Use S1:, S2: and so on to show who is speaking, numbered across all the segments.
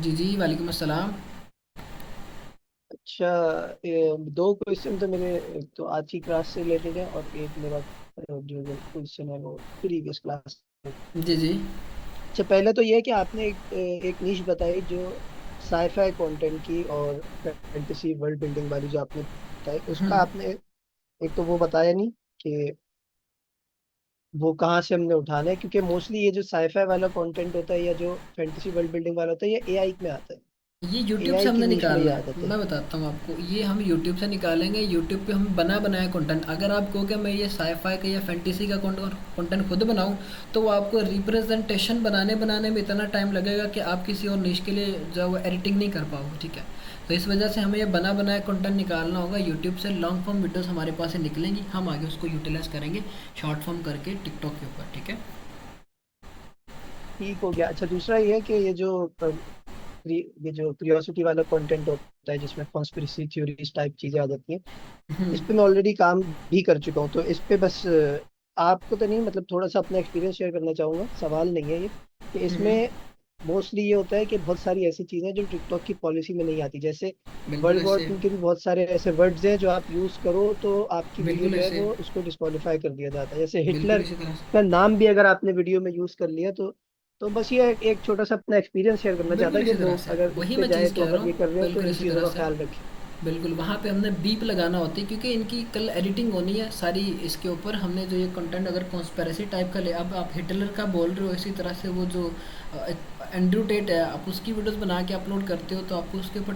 S1: जी जी, वालेकुम अस्सलाम।
S2: अच्छा। दो क्वेश्चन तो मेरे, एक तो आज की क्लास से रिलेटेड है और एक मेरा जो क्वेश्चन है वो प्रीवियस क्लास से।
S1: जी जी।
S2: अच्छा, पहले तो ये है कि आपने एक निश बताई जो साईफाई कंटेंट की और फैंटेसी वर्ल्ड बिल्डिंग वाली जो आपने बताई, उसका आपने एक तो वो बताया नहीं कि वो कहाँ से हमने उठाना है, क्योंकि मोस्टली ये जो साईफाई वाला कंटेंट होता है या जो फैंटेसी वर्ल्ड बिल्डिंग वाला होता है ये एआई में आता है।
S1: ये यूट्यूब से
S2: एआई की
S1: हमने
S2: निश में ये
S1: निकालना
S2: आ
S1: है,
S2: जाते हैं।
S1: मैं बताता हूँ आपको। ये हम यूट्यूब से निकालेंगे। यूट्यूब पे हम बना बनाया कंटेंट, अगर आप कहो कि मैं ये साईफाई का या फैंटेसी का कंटेंट खुद बनाऊँ, तो वो आपको रिप्रेजेंटेशन बनाने बनाने में इतना टाइम लगेगा कि आप किसी और निश के लिए जो वो एडिटिंग नहीं कर पाओगे, ठीक है। तो इस वजह से हमें ये बना बनाया कंटेंट निकालना होगा यूट्यूब से। लॉन्ग फॉर्म वीडियोस हमारे पास से निकलेंगी, हम आगे उसको यूटिलाइज करेंगे शॉर्ट फॉर्म करके टिकटॉक के ऊपर, ठीक है।
S2: ठीक हो गया। अच्छा, दूसरा ये है कि ये जो क्यूरियोसिटी वाला कंटेंट होता है जिसमें कॉन्स्पिरेसी थ्योरीज टाइप चीजें आ जाती हैं, इस पे मैं ऑलरेडी काम भी कर चुका हूँ। तो इस पे बस आपको तो नहीं, मतलब थोड़ा सा अपना एक्सपीरियंस शेयर करना चाहूंगा। सवाल नहीं है ये कि इसमें मोस्टली ये होता है कि बहुत सारी ऐसी चीजें हैं जो टिकटॉक की पॉलिसी में नहीं आती। जैसे
S1: बिल्कुल
S2: वर्ल्ड वॉर
S1: ऐसे।
S2: टू के भी बहुत सारे ऐसे वर्ड्स हैं जो आप यूज करो तो आपकी वीडियो
S1: बिल्कुल
S2: जो है
S1: ऐसे।
S2: वो उसको डिस्क्वालीफाई कर दिया जाता है। जैसे
S1: बिल्कुल
S2: हिटलर
S1: इसी तरह से।
S2: का नाम भी अगर आपने वीडियो में यूज कर लिया तो बस ये एक छोटा सा अपना एक्सपीरियंस शेयर करना चाहता
S1: बिल्कुल
S2: है कि
S1: इसी तरह
S2: लोग
S1: से,
S2: अगर इस
S1: वही
S2: पे
S1: मैं
S2: जाए
S1: चीज़
S2: तो
S1: कह रहा
S2: अगर ये कर
S1: हूँ,
S2: रहे हैं तो
S1: बिल्कुल
S2: इन
S1: इसी
S2: चीजों
S1: तरह
S2: का
S1: से।
S2: ख्याल रखें।
S1: बिल्कुल वहाँ पे हमने बीप लगाना होती है, क्योंकि इनकी कल एडिटिंग होनी है सारी। इसके ऊपर हमने जो ये कंटेंट अगर कॉन्स्पेरेसी टाइप का ले, अब आप हिटलर का बोल रहे हो, इसी तरह से वो जो एंड्रू टेट है, आप उसकी वीडियोस बना के अपलोड करते हो, तो आपको उसके ऊपर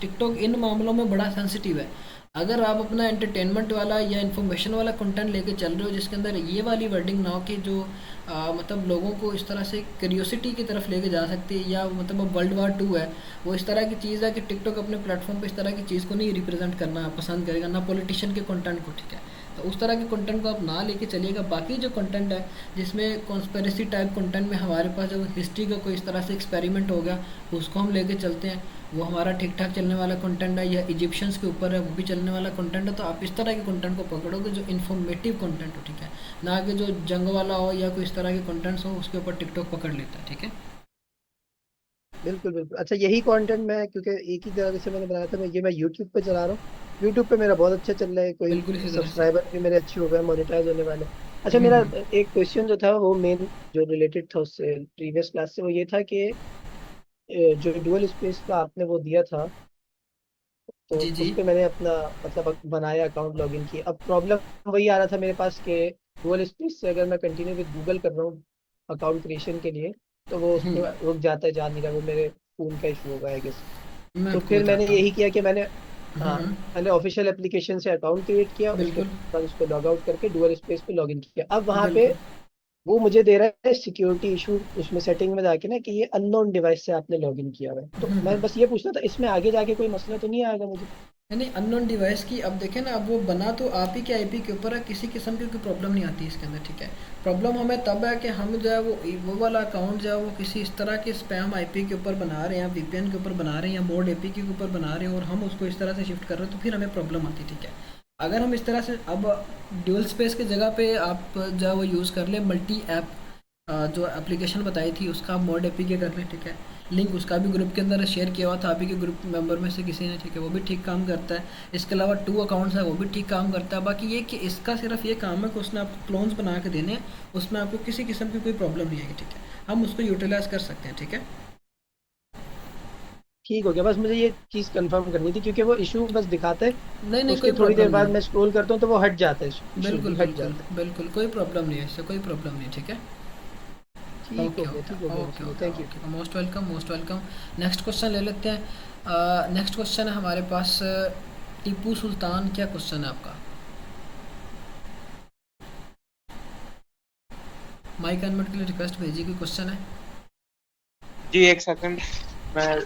S1: टिकटॉक इन मामलों में बड़ा सेंसिटिव है। अगर आप अपना एंटरटेनमेंट वाला या इन्फॉर्मेशन वाला कंटेंट लेके चल रहे हो, जिसके अंदर ये वाली वर्डिंग ना हो कि जो मतलब लोगों को इस तरह से क्यूरियोसिटी की तरफ लेके जा सकती है, या मतलब अब वर्ल्ड वार टू है, वो इस तरह की चीज़ है कि टिकटॉक अपने प्लेटफॉर्म पे इस तरह की चीज़ को नहीं रिप्रेजेंट करना पसंद करेगा, ना पॉलिटिशियन के कंटेंट को, ठीक है। तो उस तरह के कंटेंट को आप ना लेके चलिएगा। बाकी जो कंटेंट है जिसमें कॉन्स्पेरेसी टाइप कंटेंट में हमारे पास जो हिस्ट्री का कोई इस तरह से एक्सपेरिमेंट हो गया, उसको हम लेके चलते हैं, वो हमारा ठीक ठाक चलने वाला कंटेंट है। या इजिप्शियंस के ऊपर है, वो भी चलने वाला कंटेंट है। तो आप इस तरह के कंटेंट को पकड़ोगे जो इन्फॉर्मेटिव कंटेंट हो, ठीक है, ना कि जो जंग वाला हो या कोई इस तरह के कंटेंट्स हो, उसके ऊपर टिकटॉक पकड़ लेता है, ठीक है।
S2: बिल्कुल बिल्कुल। अच्छा, यही कंटेंट मैं, क्योंकि एक ही जगह से मैंने बनाया था, मैं यूट्यूब पे चला रहा हूँ। यूट्यूब पे मेरा बहुत अच्छा चल रहा है, कोई
S1: बिल्कुल इसी तरह से।
S2: सब्सक्राइबर भी मेरे अच्छे हो गए, मोनेटाइज होने वाले। अच्छा, मेरा एक क्वेश्चन जो था वो मेन जो रिलेटेड था उससे प्रीवियस क्लास से, वो ये था कि जो डुअल स्पेस का आपने वो दिया था, तो
S1: जी
S2: उस
S1: जी।
S2: पे मैंने अपना मतलब बनाया, अकाउंट लॉगिन किया। अब प्रॉब्लम वही आ रहा था मेरे पास कि डुअल स्पेस से अगर मैं कंटिन्यू विद गूगल कर रहा हूँ अकाउंट क्रिएशन के लिए, तो वो उस पर रुक जाता है, जा नहीं रहा। वो मेरे फोन का इशू होगा, आई गेस।
S1: मैं
S2: तो
S1: आपको
S2: फिर मैंने
S1: बताता हूँ।
S2: यही किया कि हाँ मैंने ऑफिशियल एप्लीकेशन से अकाउंट क्रिएट किया, उसके
S1: बिल्कुल।
S2: बाद उस पर लॉग आउट करके डुअल स्पेस पे लॉगिन किया। अब वहां पे
S1: बिल्कुल।
S2: वो मुझे दे रहा है सिक्योरिटी इशू, उसमें सेटिंग में जाके ना कि ये अननोन डिवाइस से आपने लॉगिन किया हुआ है। तो मैं बस ये पूछना था, इसमें आगे जाके कोई मसला तो नहीं आएगा मुझे?
S1: यानी अननोन डिवाइस की, अब देखें ना, अब वो बना तो आप ही के आईपी के ऊपर है, किसी किस्म की कोई प्रॉब्लम नहीं आती इसके अंदर, ठीक है। प्रॉब्लम हमें तब है कि हम जो है वो वाला अकाउंट जो है वो किसी इस तरह के स्पैम आईपी के ऊपर बना रहे हैं, वीपीएन के ऊपर बना रहे हैं, या बोर्ड एपी के ऊपर बना रहे हैं, और हम उसको इस तरह से शिफ्ट कर रहे हैं, तो फिर हमें प्रॉब्लम आती है, ठीक है। अगर हम इस तरह से अब ड्यूल स्पेस की जगह पे आप जो है वो यूज़ कर लें मल्टी ऐप, जो एप्लीकेशन बताई थी उसका मोड एपी के कर लें, ठीक है। लिंक उसका भी ग्रुप के अंदर शेयर किया हुआ था आप ही के ग्रुप मेंबर में से किसी ने, ठीक है, वो भी ठीक काम करता है। इसके अलावा टू अकाउंट्स है, वो भी ठीक काम करता है। बाकी ये कि इसका सिर्फ ये काम है कि उसने आपको क्लोन्स बना के देने हैं, उसमें आपको किसी किस्म की कोई प्रॉब्लम नहीं आएगी, ठीक है। हम उसको यूटिलाइज कर सकते हैं, ठीक है।
S2: ठीक हो गया। बस मुझे ये चीज कंफर्म करनी थी, क्योंकि वो इशू बस दिखाता है,
S1: नहीं नहीं,
S2: उसके
S1: कोई
S2: थोड़ी देर
S1: प्रॉब्लम
S2: बाद
S1: नहीं
S2: मैं
S1: है।
S2: स्क्रॉल करता हूँ तो वो हट जाता है, इशू
S1: बिल्कुल
S2: भी हट
S1: बिल्कुल।
S2: जाता है।
S1: बिल्कुल कोई प्रॉब्लम नहीं है, इससे कोई प्रॉब्लम नहीं, ठीक है।
S2: ठीक हो
S1: ओके
S2: गया,
S1: ओके
S2: ठीक हो गया,
S1: ओके
S2: चलिए,
S1: okay
S2: thank you.
S1: Okay, most welcome most welcome. Next question ले लेते हैं। नेक्स्ट क्वेश्चन है हमारे पास, टीपू सुल्तान, क्या क्वेश्चन है आपका? माइक अनम्यूट के लिए रिक्वेस्ट भेजिए, कोई क्वेश्चन है?
S3: जी एक सेकंड। मैं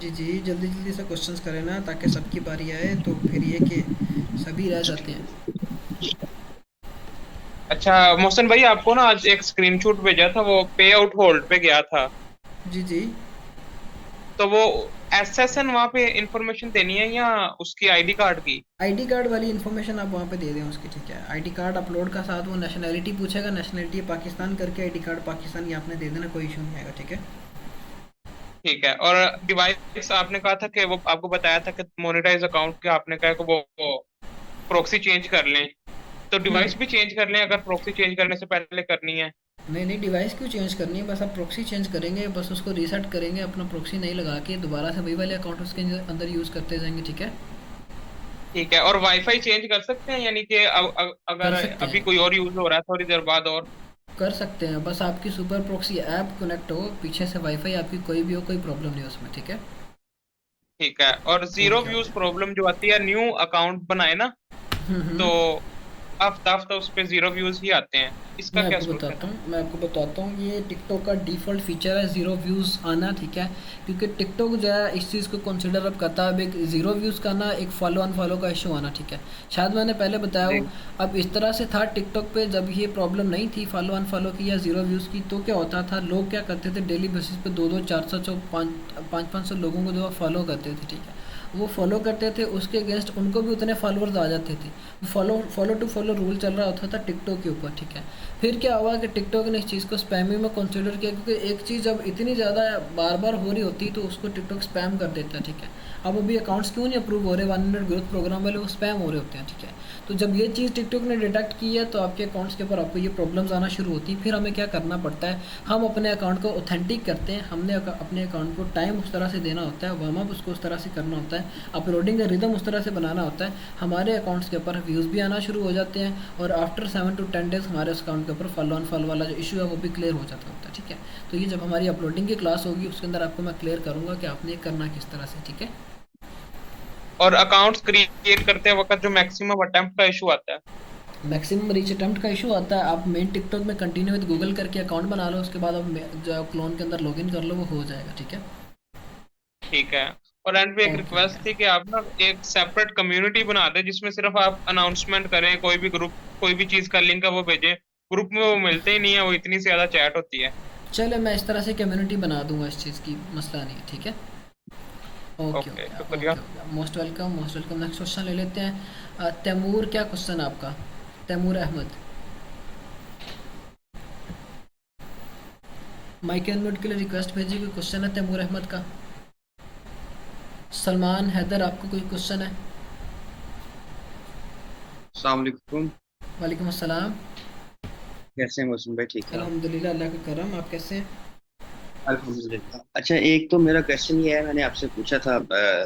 S1: जी जी, जल्दी जल्दी से क्वेश्चंस करें ना, ताकि सबकी बारी आए, तो फिर ये कि सभी रह जाते हैं।
S3: अच्छा मोहसिन भाई, आपको ना आज एक स्क्रीनशॉट भेजा था, वो पे आउट होल्ड पे गया था।
S1: जी जी।
S3: तो वो एसएसएन वहाँ पे इंफॉर्मेशन देनी है या उसकी आईडी कार्ड की?
S1: आईडी कार्ड वाली इन्फॉर्मेशन आप वहाँ पे दे दें उसकी, ठीक है। आईडी कार्ड अपलोड का साथ वो नेशनैलिटी पूछेगा, नेशनैलिटी पाकिस्तान करके आईडी कार्ड पाकिस्तान ये आपने दे देना, कोई इशू नहीं आएगा, ठीक है।
S3: ठीक है। और डिवाइस आपने कहा था कि वो आपको बताया था कि मोनेटाइज अकाउंट के आपने कहा कि वो प्रॉक्सी चेंज कर लें, तो
S1: हम्म।
S3: डिवाइस भी चेंज कर लें अगर प्रॉक्सी चेंज करने से पहले करनी है?
S1: नहीं नहीं, डिवाइस क्यों चेंज करनी है, बस आप प्रॉक्सी चेंज करेंगे, बस उसको रीसेट करेंगे, अपना प्रॉक्सी नहीं लगा के दोबारा से वही वाले अकाउंट उसके अंदर यूज़ करते जाएंगे, ठीक है।
S3: ठीक है। और वाईफाई चेंज कर सकते हैं, यानी कि अगर
S1: कर सकते
S3: अभी
S1: हैं,
S3: कोई और यूज हो रहा है थोड़ी देर बाद और?
S1: कर सकते हैं, बस आपकी सुपर प्रॉक्सी ऐप कनेक्ट हो, पीछे से वाईफाई आपकी कोई भी हो, कोई प्रॉब्लम नहीं है उसमें, ठीक है।
S3: ठीक है। और zero
S1: okay
S3: views
S1: okay.
S3: Problem जो आती है न्यू अकाउंट बनाए ना, तो
S1: हम्म।
S3: हफ्ता हफ्ता उस पे जीरो व्यूज ही आते हैं, इसका क्या सोल्यूशन है?
S1: मैं आपको बताता हूँ, ये टिकटॉक का डिफ़ॉल्ट फीचर है ज़ीरो व्यूज़ आना, ठीक है। क्योंकि टिकटॉक जो है इस चीज़ को कंसिडर अब करता है, अब एक ज़ीरो व्यूज़ का ना एक फॉलो अनफॉलो का इशू आना, ठीक है। शायद मैंने पहले बताया
S3: जी।
S1: हो। अब इस तरह से था टिकटॉक पे, जब ये प्रॉब्लम नहीं थी फॉलो अनफॉलो की या ज़ीरो व्यूज़ की, तो क्या होता था, लोग क्या करते थे डेली बेसिस पे 2-2 400 पाँच सौ लोगों को जो फॉलो करते थे, ठीक है। वो फॉलो करते थे, उसके अगेंस्ट उनको भी उतने फॉलोअर्स आ जाते थे। Follow follow to follow rule चल रहा होता था टिकटॉक के ऊपर, ठीक है। फिर क्या हुआ कि टिकटॉक ने इस चीज़ को स्पैमी में कंसिडर किया, क्योंकि एक चीज़ जब इतनी ज़्यादा बार बार हो रही होती तो उसको टिकटॉक स्पैम कर देता है, ठीक है। अब अभी अकाउंट्स क्यों नहीं अप्रूव हो रहे, 1 मिनट ग्रोथ प्रोग्राम वाले, वो स्पैम हो रहे होते हैं, ठीक है। तो जब ये चीज़ टिकटॉक ने डिटेक्ट की है तो आपके अकाउंट्स के ऊपर आपको ये प्रॉब्लम्स आना शुरू होती हैं। फिर हमें क्या करना पड़ता है, हम अपने अकाउंट को ऑथेंटिक करते हैं, हमने अपने अकाउंट को टाइम उस तरह से देना होता है, वार्म अप उसको उस तरह से करना होता है, अपलोडिंग का रिदम उस तरह से बनाना होता है, हमारे अकाउंट्स के ऊपर व्यूज़ भी आना शुरू हो जाते हैं, और आफ्टर 7 to 10 डेज़ हमारे उस अकाउंट के ऊपर फॉलो अनफॉलो वाला जो इशू है वो भी क्लियर हो जाता होता है, ठीक है। तो ये जब हमारी अपलोडिंग की क्लास होगी उसके अंदर आपको मैं क्लियर करूँगा कि आपने ये करना किस तरह से, ठीक है।
S3: और अकाउंट्स क्रिएट करते वक्त जो मैक्सिमम अटेम्प्ट का इशू आता है?
S1: मैक्सिमम रीच अटेम्प्ट का इशू आता है, आप मेन टिकटॉक में कंटिन्यू विद गूगल करके अकाउंट बना लो, उसके बाद आप जो क्लोन के अंदर लॉगिन कर लो, वो हो जाएगा, ठीक है।
S3: ठीक है। और एंड पे एक
S1: ओके ओके।
S3: रिक्वेस्ट थी कि आप ना एक सेपरेट कम्युनिटी बना दें जिसमें सिर्फ आप अनाउंसमेंट करें, कोई भी ग्रुप कोई भी चीज का लिंक है वो भेजें। ग्रुप में वो मिलते ही नहीं है, वो इतनी सी ज्यादा चैट होती है।
S1: चलो मैं इस तरह से कम्युनिटी बना दूंगा, इस चीज़ की मसला नहीं है, ठीक है। ओके
S3: ओके,
S1: ओके
S3: शुक्रिया।
S1: Okay okay, most welcome most welcome. Next question ले लेते हैं। तैमूर, क्या क्वेश्चन है आपका? तैमूर अहमद, माइक अनम्यूट के लिए रिक्वेस्ट भेजिए, कोई क्वेश्चन है तैमूर अहमद का? सलमान हैदर, आपको कोई क्वेश्चन है?
S4: अस्सलाम वालेकुम।
S1: वालेकुम अस्सलाम।
S4: कैसे हैं मौसम भाई, ठीक है आप?
S1: अल्हम्दुलिल्लाह, अल्लाह का करम, आप कैसे हैं?
S4: अल्हम्दुलिल्लाह। अच्छा, एक तो मेरा क्वेश्चन ये है, मैंने आपसे पूछा था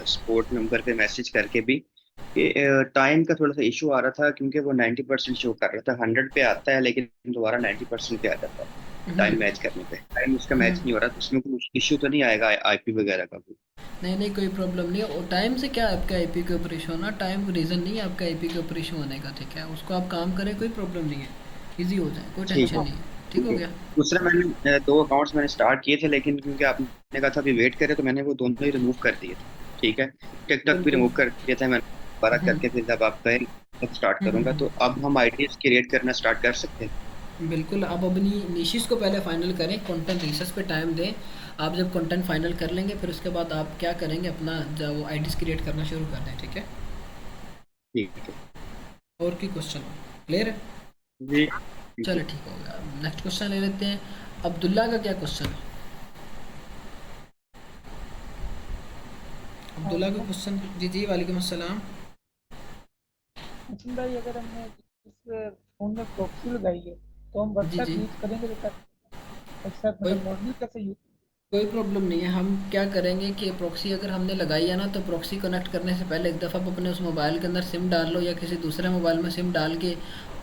S4: सपोर्ट नंबर पे मैसेज करके भी कि टाइम का थोड़ा सा इशू आ रहा था, क्योंकि वो 90% शो कर रहा था, 100 पे आता है लेकिन दोबारा 90% पे आ जाता है। टाइम मैच करने पे टाइम उसका मैच
S1: हम्म।
S4: नहीं हो रहा, तो उसमें कोई इशू तो नहीं आएगा आईपी वगैरह का भी?
S1: नहीं नहीं, कोई प्रॉब्लम नहीं है, और टाइम से क्या आपका आईपी के ऊपर इशू होना, टाइम रीज़न नहीं है आपका आईपी के ऊपर इशू होने का, ठीक है। उसको आप काम करें, कोई प्रॉब्लम नहीं है, इजी हो जाए, कोई
S4: ठीक
S1: टेंशन
S4: है।
S1: नहीं है, ठीक
S4: ठीक
S1: हो
S4: है।
S1: गया।
S4: दूसरा, मैंने 2 अकाउंट्स मैंने स्टार्ट किए थे, लेकिन क्योंकि आपने कहा था अभी वेट करें, तो मैंने वो दोनों ही रिमूव कर दिए थे। ठीक है। टिकटॉक भी
S1: बिल्कुल।
S4: रिमूव कर दिया था मैंने, दोबारा करके फिर जब आप कहें तब स्टार्ट करूंगा। तो अब हम आइडियाज क्रिएट करना स्टार्ट कर सकते हैं?
S1: बिल्कुल, आप अपनी निशिस को पहले फाइनल करें, कंटेंट रिसर्च पे टाइम दें। आप जब कंटेंट फाइनल कर लेंगे फिर उसके बाद आप क्या करेंगे, अपना जब वो आईडीज क्रिएट करना शुरू कर दें, ठीक है।
S4: ठीक है
S1: और की क्वेश्चन क्लियर है?
S4: जी। ठीक
S1: चलो
S4: है।
S1: ठीक हो गया, नेक्स्ट क्वेश्चन ले लेते हैं। अब्दुल्ला का क्या क्वेश्चन है? अब्दुल्ला का
S5: वालेकुम।
S1: क्वेश्चन, जी जी, वालेकुम अस्सलाम।
S5: सचिन भाई, अगर हमने इस फोन में प्रॉक्सी लगाई है तो हम
S1: जी
S5: व्हाट्सएप
S1: जी,
S5: यूज करेंगे तो क्या? व्हाट्सएप
S1: कोई
S5: मतलब नॉर्मली कैसे यूज?
S1: कोई प्रॉब्लम नहीं है। हम क्या करेंगे कि प्रॉक्सी अगर हमने लगाई है ना, तो प्रॉक्सी कनेक्ट करने से पहले एक दफ़ा आप अपने उस मोबाइल के अंदर सिम डाल लो, या किसी दूसरे मोबाइल में सिम डाल के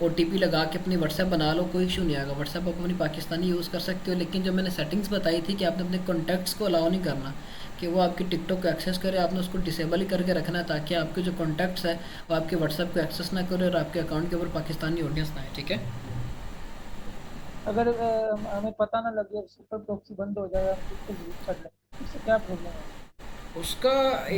S1: ओटीपी लगा के अपनी व्हाट्सएप बना लो, कोई इशू नहीं आएगा। व्हाट्सएप आप अपनी पाकिस्तानी यूज़ कर सकते हो, लेकिन जो मैंने सेटिंग्स बताई थी कि आपने अपने कॉन्टैक्ट्स को अलाउ नहीं करना कि वो आपकी टिकटॉक को एक्सेस करे, आपने उसको डिसेबल ही करके रखना है, ताकि आपके जो कॉन्टैक्ट्स है वो आपके व्हाट्सएप को एक्सेस ना करे और आपके अकाउंट के ऊपर पाकिस्तानी ऑडियंस ना आए, ठीक है।
S5: अगर हमें पता ना लगे और सुपर प्रॉक्सी बंद हो जाए, हम टिकटॉक यूज कर लें, इससे क्या प्रॉब्लम है?
S1: उसका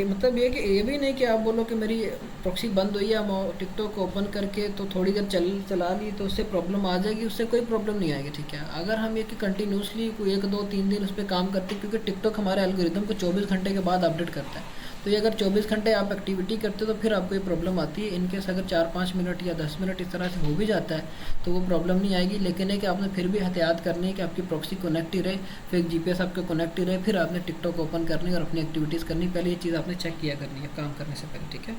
S1: मतलब ये कि ये भी नहीं कि आप बोलो कि मेरी प्रॉक्सी बंद हुई है, हम टिकटॉक ओपन करके तो थोड़ी देर चला ली तो उससे प्रॉब्लम आ जाएगी, उससे कोई प्रॉब्लम नहीं आएगी, ठीक है। अगर हम ये कि कंटिन्यूसली कोई 1 2 3 दिन उस पर काम करते हैं, क्योंकि टिकटॉक हमारे एल्गोरिदम को 24 घंटे के बाद अपडेट करता है, तो ये अगर 24 घंटे आप एक्टिविटी करते हो तो फिर आपको ये प्रॉब्लम आती है। इनकेस अगर 4 5 मिनट या 10 मिनट इस तरह से हो भी जाता है तो वो प्रॉब्लम नहीं आएगी, लेकिन है कि आपने फिर भी एहतियात करनी है कि आपकी प्रॉक्सी कनेक्ट ही रहे, फिर जीपीएस आपका कनेक्ट ही रहे, फिर आपने टिकटॉक ओपन करनी और अपनी एक्टिविटीज़ करनी, पहले ये चीज़ आपने चेक किया करनी है काम करने से पहले, ठीक है।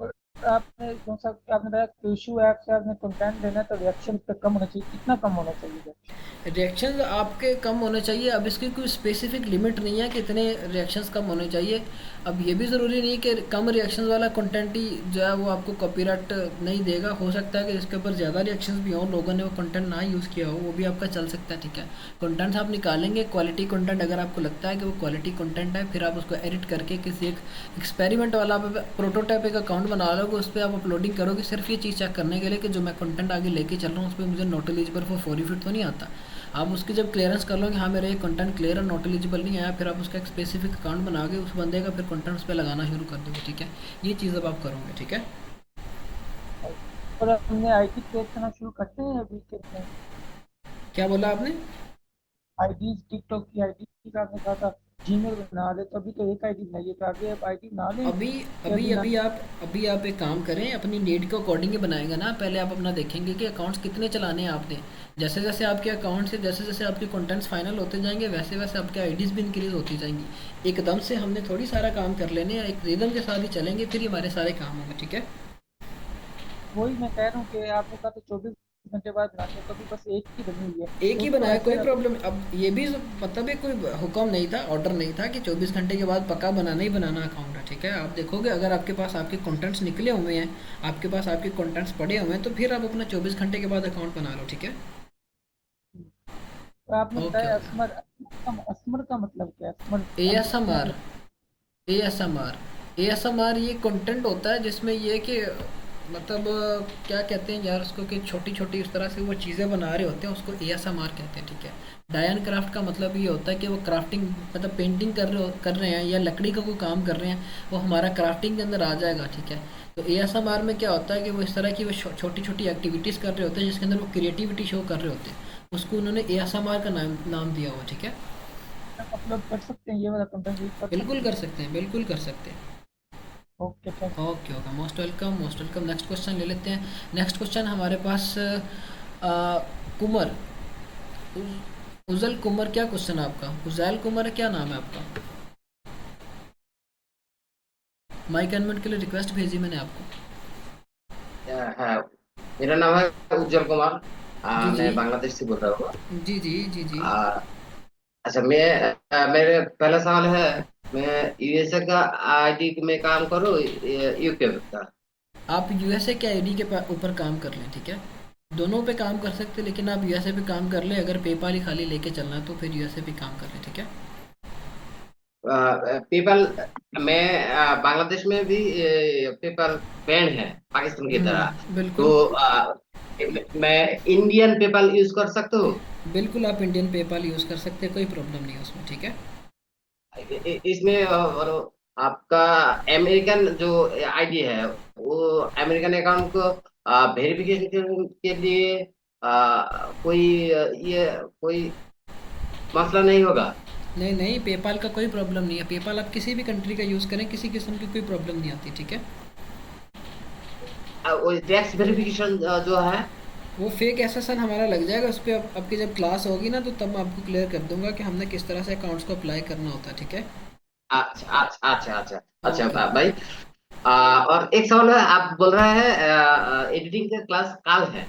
S5: और आपने कौन सा आपने बताया क्यूशू ऐप से आपने कंटेंट देना है तो रिएक्शन पे कम होना चाहिए, कितना कम होना चाहिए रिएक्शन?
S1: रिएक्शंस आपके कम होने चाहिए। अब इसकी कोई स्पेसिफिक लिमिट नहीं है कि इतने रिएक्शंस कम होने चाहिए। अब ये भी ज़रूरी नहीं है कि कम रिएक्शंस वाला कंटेंट ही जो है वो आपको कॉपीराइट नहीं देगा। हो सकता है कि इसके ऊपर ज़्यादा रिएक्शंस भी हों, लोगों ने वो कंटेंट ना यूज़ किया हो, वो भी आपका चल सकता है, ठीक है। कंटेंट्स आप निकालेंगे, क्वालिटी कंटेंट अगर आपको लगता है कि वो क्वालिटी कंटेंट है, फिर आप उसको एडिट करके किसी एक एक्सपेरिमेंट वाला आप प्रोटोटाइप एक अकाउंट बना लोगे, उस पर आप अपलोडिंग करोगे सिर्फ ये चीज़ चेक करने के लिए कि जो मैं कंटेंट आगे लेके चल रहा हूँ उस पर मुझे नॉट एलिजिबल फॉर फॉरफिट तो नहीं आता। आप उसकी जब क्लियरेंस कर लो कि हाँ मेरा ये कंटेंट क्लियर और नॉट एलिजिबल नहीं आया, फिर आप उसका एक स्पेसिफिक अकाउंट बनाओगे, उस बंदे का फिर कंटेंट उस पर लगाना शुरू कर दोगे, ठीक है। ये चीज़ अब आप करोगे, ठीक है।
S5: और हमने आईडी क्रिएट करना शुरू करते हैं अभी के नहीं?
S1: क्या बोला आपने?
S5: आईडी टिकटॉक की आईडी का आपने कहा था जीमेल बना ले, तो अभी तो एक आईडी बनाई है, तो आगे आप आईडी बना लें
S1: अभी
S5: या
S1: अभी
S5: बिना?
S1: अभी आप एक काम करें, अपनी नीड के अकॉर्डिंग ही बनाएंगे ना। पहले आप अपना देखेंगे कि अकाउंट्स कितने चलाने हैं आपने। जैसे जैसे आपके अकाउंट से जैसे जैसे आपके कंटेंट्स फाइनल होते जाएंगे, वैसे वैसे आपके आईडीज़ भी इंक्रीज होती जाएंगी। एकदम से हमने थोड़ी सारा काम कर लेने हैं, एक रिदम के साथ ही चलेंगे, फिर ही हमारे सारे काम होंगे, ठीक है।
S5: वही मैं कह रहा हूँ कि आपने कहा तो 24 घंटे बाद बनाते हैं, तो अभी बस एक ही बनी हुई है,
S1: एक
S5: तो
S1: ही
S5: उसको
S1: बनाया,
S5: ऐसे
S1: कोई प्रॉब्लम। अब ये भी मतलब ये कोई हुक्म नहीं था, ऑर्डर नहीं था कि 24 घंटे के बाद पक्का बनाना ही बनाना अकाउंट है, ठीक है। आप देखोगे अगर आपके पास आपके कंटेंट्स निकले हुए हैं, आपके पास आपके कंटेंट्स पड़े हुए हैं, तो फिर आप अपना 24 घंटे के बाद अकाउंट बना लो, ठीक है।
S5: तो आपने
S1: ओके
S5: बताया
S1: ओके।
S5: असमर। असमर का मतलब क्या है? असमर
S1: ए एस एम
S5: क्या
S1: R. A S M R. A S M R ये कंटेंट होता है जिसमें ये कि मतलब क्या कहते हैं यार उसको, कि छोटी छोटी इस तरह से वो चीज़ें बना रहे होते हैं, उसको ए एस एम आर कहते हैं, ठीक है। डायन क्राफ्ट का मतलब ये होता है कि वो क्राफ्टिंग मतलब पेंटिंग कर रहे हैं या लकड़ी का कोई काम कर रहे हैं, वो हमारा क्राफ्टिंग के अंदर आ जाएगा, ठीक है। तो ए एस एम आर में क्या होता है कि वो इस तरह की वो छोटी छोटी एक्टिविटीज़ कर रहे होते हैं जिसके अंदर वो क्रिएटिविटी शो कर रहे होते हैं, उसको उन्होंने ए एस एम आर का नाम दिया हुआ, ठीक है।
S5: अपलोड कर सकते हैं, ये वाला कंटेंट यूज कर
S1: बिल्कुल
S5: सकते
S1: कर
S5: हैं?
S1: सकते हैं, बिल्कुल कर सकते हैं।
S5: Okay, thank you.
S1: Okay okay, most welcome most welcome. Next question ले लेते हैं। नेक्स्ट क्वेश्चन हमारे पास कुमर, उजल कुमर, क्या क्वेश्चन है आपका? उजैल कुमर है, क्या नाम है आपका? माइक अनम्यूट के लिए रिक्वेस्ट भेजी मैंने आपको।
S6: हाँ, मेरा नाम है उज्जवल कुमार।
S1: जी जी
S6: मैं बांग्लादेश से बोल रहा हूँ।
S1: जी जी जी जी।
S6: आ, अच्छा, मेरे पहला सवाल है, मैं यूएसए का आईडी में काम करूँ, यूके का?
S1: आप यूएसए के आईडी के ऊपर काम कर लें, ठीक है। दोनों पे काम कर सकते हैं, लेकिन आप यूएसए पे काम कर लें। अगर पेपाल ही खाली लेके चलना है तो फिर यूएसए पे काम कर लें, ठीक है।
S6: पेपल में बांग्लादेश में भी पेपल बैन है पाकिस्तान की तरह।
S1: बिल्कुल।
S6: तो मैं इंडियन पेपल यूज कर सकता हूँ?
S1: बिल्कुल आप इंडियन पेपाल यूज़ कर सकते हैं, कोई प्रॉब्लम नहीं है उसमें, ठीक है।
S6: इसमें और आपका अमेरिकन जो आईडी है, वो अमेरिकन अकाउंट को वेरिफिकेशन के लिए कोई ये कोई मसला नहीं होगा?
S1: नहीं नहीं, पेपाल का कोई प्रॉब्लम नहीं है। पेपाल आप किसी भी कंट्री का यूज़ करें, किसी किस्म की कोई प्रॉब्लम नहीं आती, ठीक है।
S6: वो टैक्स वेरिफिकेशन जो है?
S1: वो फेक एसएसएन हमारा लग जाएगा उस पर। आपकी जब क्लास होगी ना तो तब मैं आपको क्लियर कर दूंगा कि हमने किस तरह से अकाउंट्स को अप्लाई करना होता है, ठीक है।
S6: अच्छा अच्छा अच्छा अच्छा अच्छा,
S1: ओके
S6: भाई। और एक सवाल है, आप बोल रहे हैं एडिटिंग का क्लास कल है।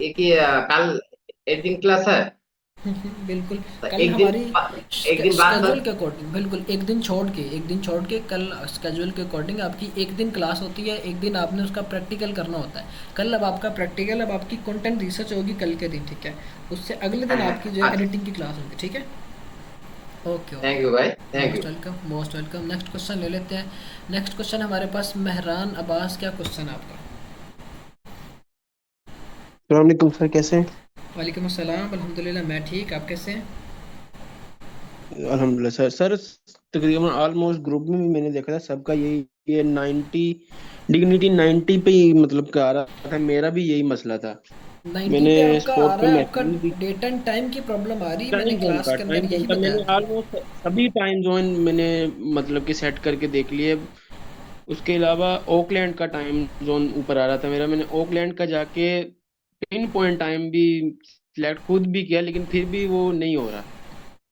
S6: एक ही कल एडिटिंग क्लास है?
S1: बिल्कुल।
S6: तो
S1: कल हमारी
S6: एक दिन बाद
S1: स्केड्यूल के अकॉर्डिंग, बिल्कुल एक दिन छोड़ के कल स्केड्यूल के अकॉर्डिंग आपकी एक दिन क्लास होती है, एक दिन आपने उसका प्रैक्टिकल करना होता है। कल अब आपका प्रैक्टिकल, अब आपकी कंटेंट रिसर्च होगी कल के दिन, ठीक है। उससे अगले दिन आपकी जो है
S6: अच्छा,
S1: एडिटिंग की क्लास होगी, ठीक है। Okay
S6: thank
S1: okay.
S6: यू भाई, thank
S1: most
S6: you.
S1: Welcome most welcome. Next question ले लेते हैं। नेक्स्ट क्वेश्चन हमारे पास मेहरान अब्बास, क्या क्वेश्चन है आपका?
S7: अलैक्म सर, कैसे हैं?
S1: वालेकुम अस्सलाम, अल्हम्दुलिल्लाह मैं ठीक, आप कैसे हैं?
S7: अल्हम्दुलिल्लाह सर। तकरीबन ऑलमोस्ट ग्रुप में भी मैंने देखा था, सबका यही ये 90 डिग्निटी 90 पे ही मतलब का आ रहा था। मेरा भी यही मसला था।
S1: 90
S7: मैंने
S1: पे आपका आ
S7: स्पोर्ट पे
S1: रहा है, आपका
S7: मैसेज भी,
S1: डेट एंड टाइम की प्रॉब्लम आ रही है, मैंने क्लास के
S7: टाइम
S1: अंदर
S7: जोन
S1: यही
S7: का
S1: बताया
S7: मैंने
S1: था।
S7: ऑलमोस्ट सभी टाइम जोन मैंने मतलब कि सेट करके देख लिए। उसके अलावा ओकलैंड का टाइम जोन ऊपर आ रहा था मेरा। मैंने ओकलैंड का जाके पिन पॉइंट टाइम भी सिलेक्ट खुद भी किया, लेकिन फिर भी वो नहीं हो रहा।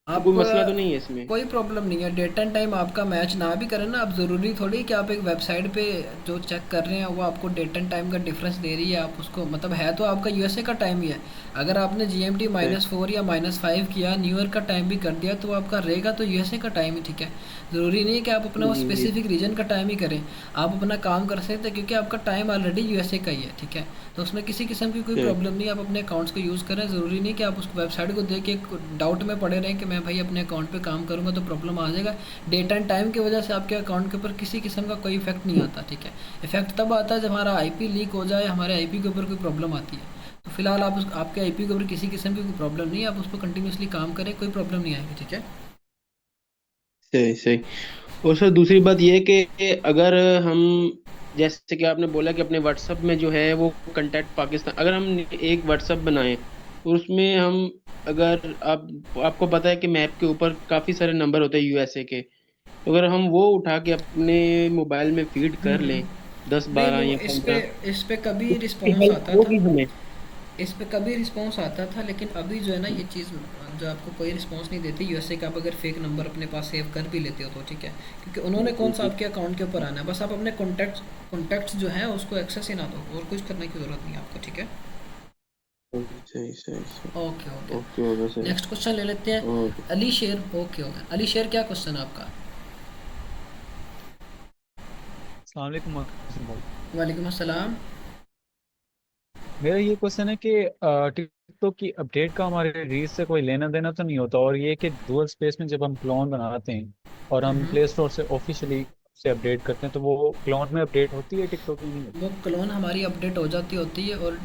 S7: तो
S1: आप
S7: कोई मसला तो नहीं है इसमें?
S1: कोई प्रॉब्लम नहीं है, डेट एंड टाइम आपका मैच ना भी करे ना, आप ज़रूरी थोड़ी कि आप एक वेबसाइट पे जो चेक कर रहे हैं वो आपको डेट एंड टाइम का डिफरेंस दे रही है, आप उसको मतलब है तो आपका यूएसए का टाइम ही है। अगर आपने जीएमटी
S7: सही
S1: -4 या -5 किया, न्यू ईयर का टाइम भी कर दिया, तो वो आपका रहेगा तो यूएसए का टाइम ही, ठीक है। ज़रूरी नहीं है कि आप अपना वो
S7: जी।
S1: स्पेसिफिक रीजन का टाइम ही करें, आप अपना काम कर सकते हैं क्योंकि आपका टाइम ऑलरेडी यूएसए का ही है, ठीक है। तो उसमें किसी किस्म की कोई
S7: सही
S1: प्रॉब्लम नहीं है, आप अपने अकाउंट्स को यूज़ करें। ज़रूरी नहीं कि आप उस वेबसाइट को देख के डाउट में पड़े रहें कि मैं भाई अपने अकाउंट पे काम करूँगा तो प्रॉब्लम आ जाएगा। डेट एंड टाइम की वजह से आपके अकाउंट के ऊपर किसी किस्म का कोई इफेक्ट नहीं आता, ठीक है। इफेक्ट तब आता है जब हमारा आईपी लीक हो जाए, हमारे आईपी के ऊपर कोई प्रॉब्लम आती है। तो फिलहाल आप आपके आईपी के ऊपर किसी किस्म की कोई प्रॉब्लम नहीं है, आप उस पर कंटिन्यूसली काम करें, कोई प्रॉब्लम नहीं आएगी, ठीक है।
S7: सही सही। और सर दूसरी बात ये है कि अगर हम, जैसे कि आपने बोला कि अपने व्हाट्सएप में जो है वो कांटेक्ट पाकिस्तान, अगर हम एक व्हाट्सएप बनाएं और उसमें हम, अगर आपको पता है कि मैप के ऊपर काफी सारे नंबर होते हैं यूएसए के, तो अगर हम वो उठा के अपने मोबाइल में फीड कर लें, 10
S1: नहीं,
S7: 12
S1: वो
S7: या 15,
S1: इस पे कभी
S7: उसकी
S1: रिस्पॉन्स
S7: हेल्प
S1: आता था,
S7: होगी हमें?
S1: इस पे कभी रिस्पॉन्स आता था, लेकिन अभी जो है ना ये चीज़ जो आपको कोई रिस्पॉन्स नहीं देती यूएसए का, आप अगर फेक नंबर अपने पास सेव कर भी लेते हो तो, ठीक है। क्योंकि उन्होंने कौन सा
S7: जी।
S1: आपके अकाउंट के ऊपर आना है, बस आप अपने कॉन्टैक्ट्स जो हैं उसको एक्सेस ही ना दो, और कुछ करने की ज़रूरत नहीं है आपको, ठीक है।
S7: सही सही सही।
S1: Okay okay.
S7: ओके होगा सर।
S1: नेक्स्ट क्वेश्चन ले लेते हैं।
S7: ओके।
S1: अली शेर, ओके हो गया। अली शेर, क्या क्वेश्चन है आपका?
S8: अस्सलाम वालेकुम मोहसिन भाई।
S1: वालेकुम अस्सलाम।
S8: मेरा ये क्वेश्चन है कि टिकटॉक की अपडेट का हमारे रीच से कोई लेना देना तो नहीं होता, और ये कि डुअल स्पेस में जब हम क्लोन बनाते हैं और हम
S1: हम्म।
S8: प्ले स्टोर से ऑफिशियली से अपडेट करते हैं, तो वो क्लोन में अपडेट होती है, टिकटॉक में नहीं होती?
S1: वो क्लोन हमारी अपडेट हो जाती होती है, और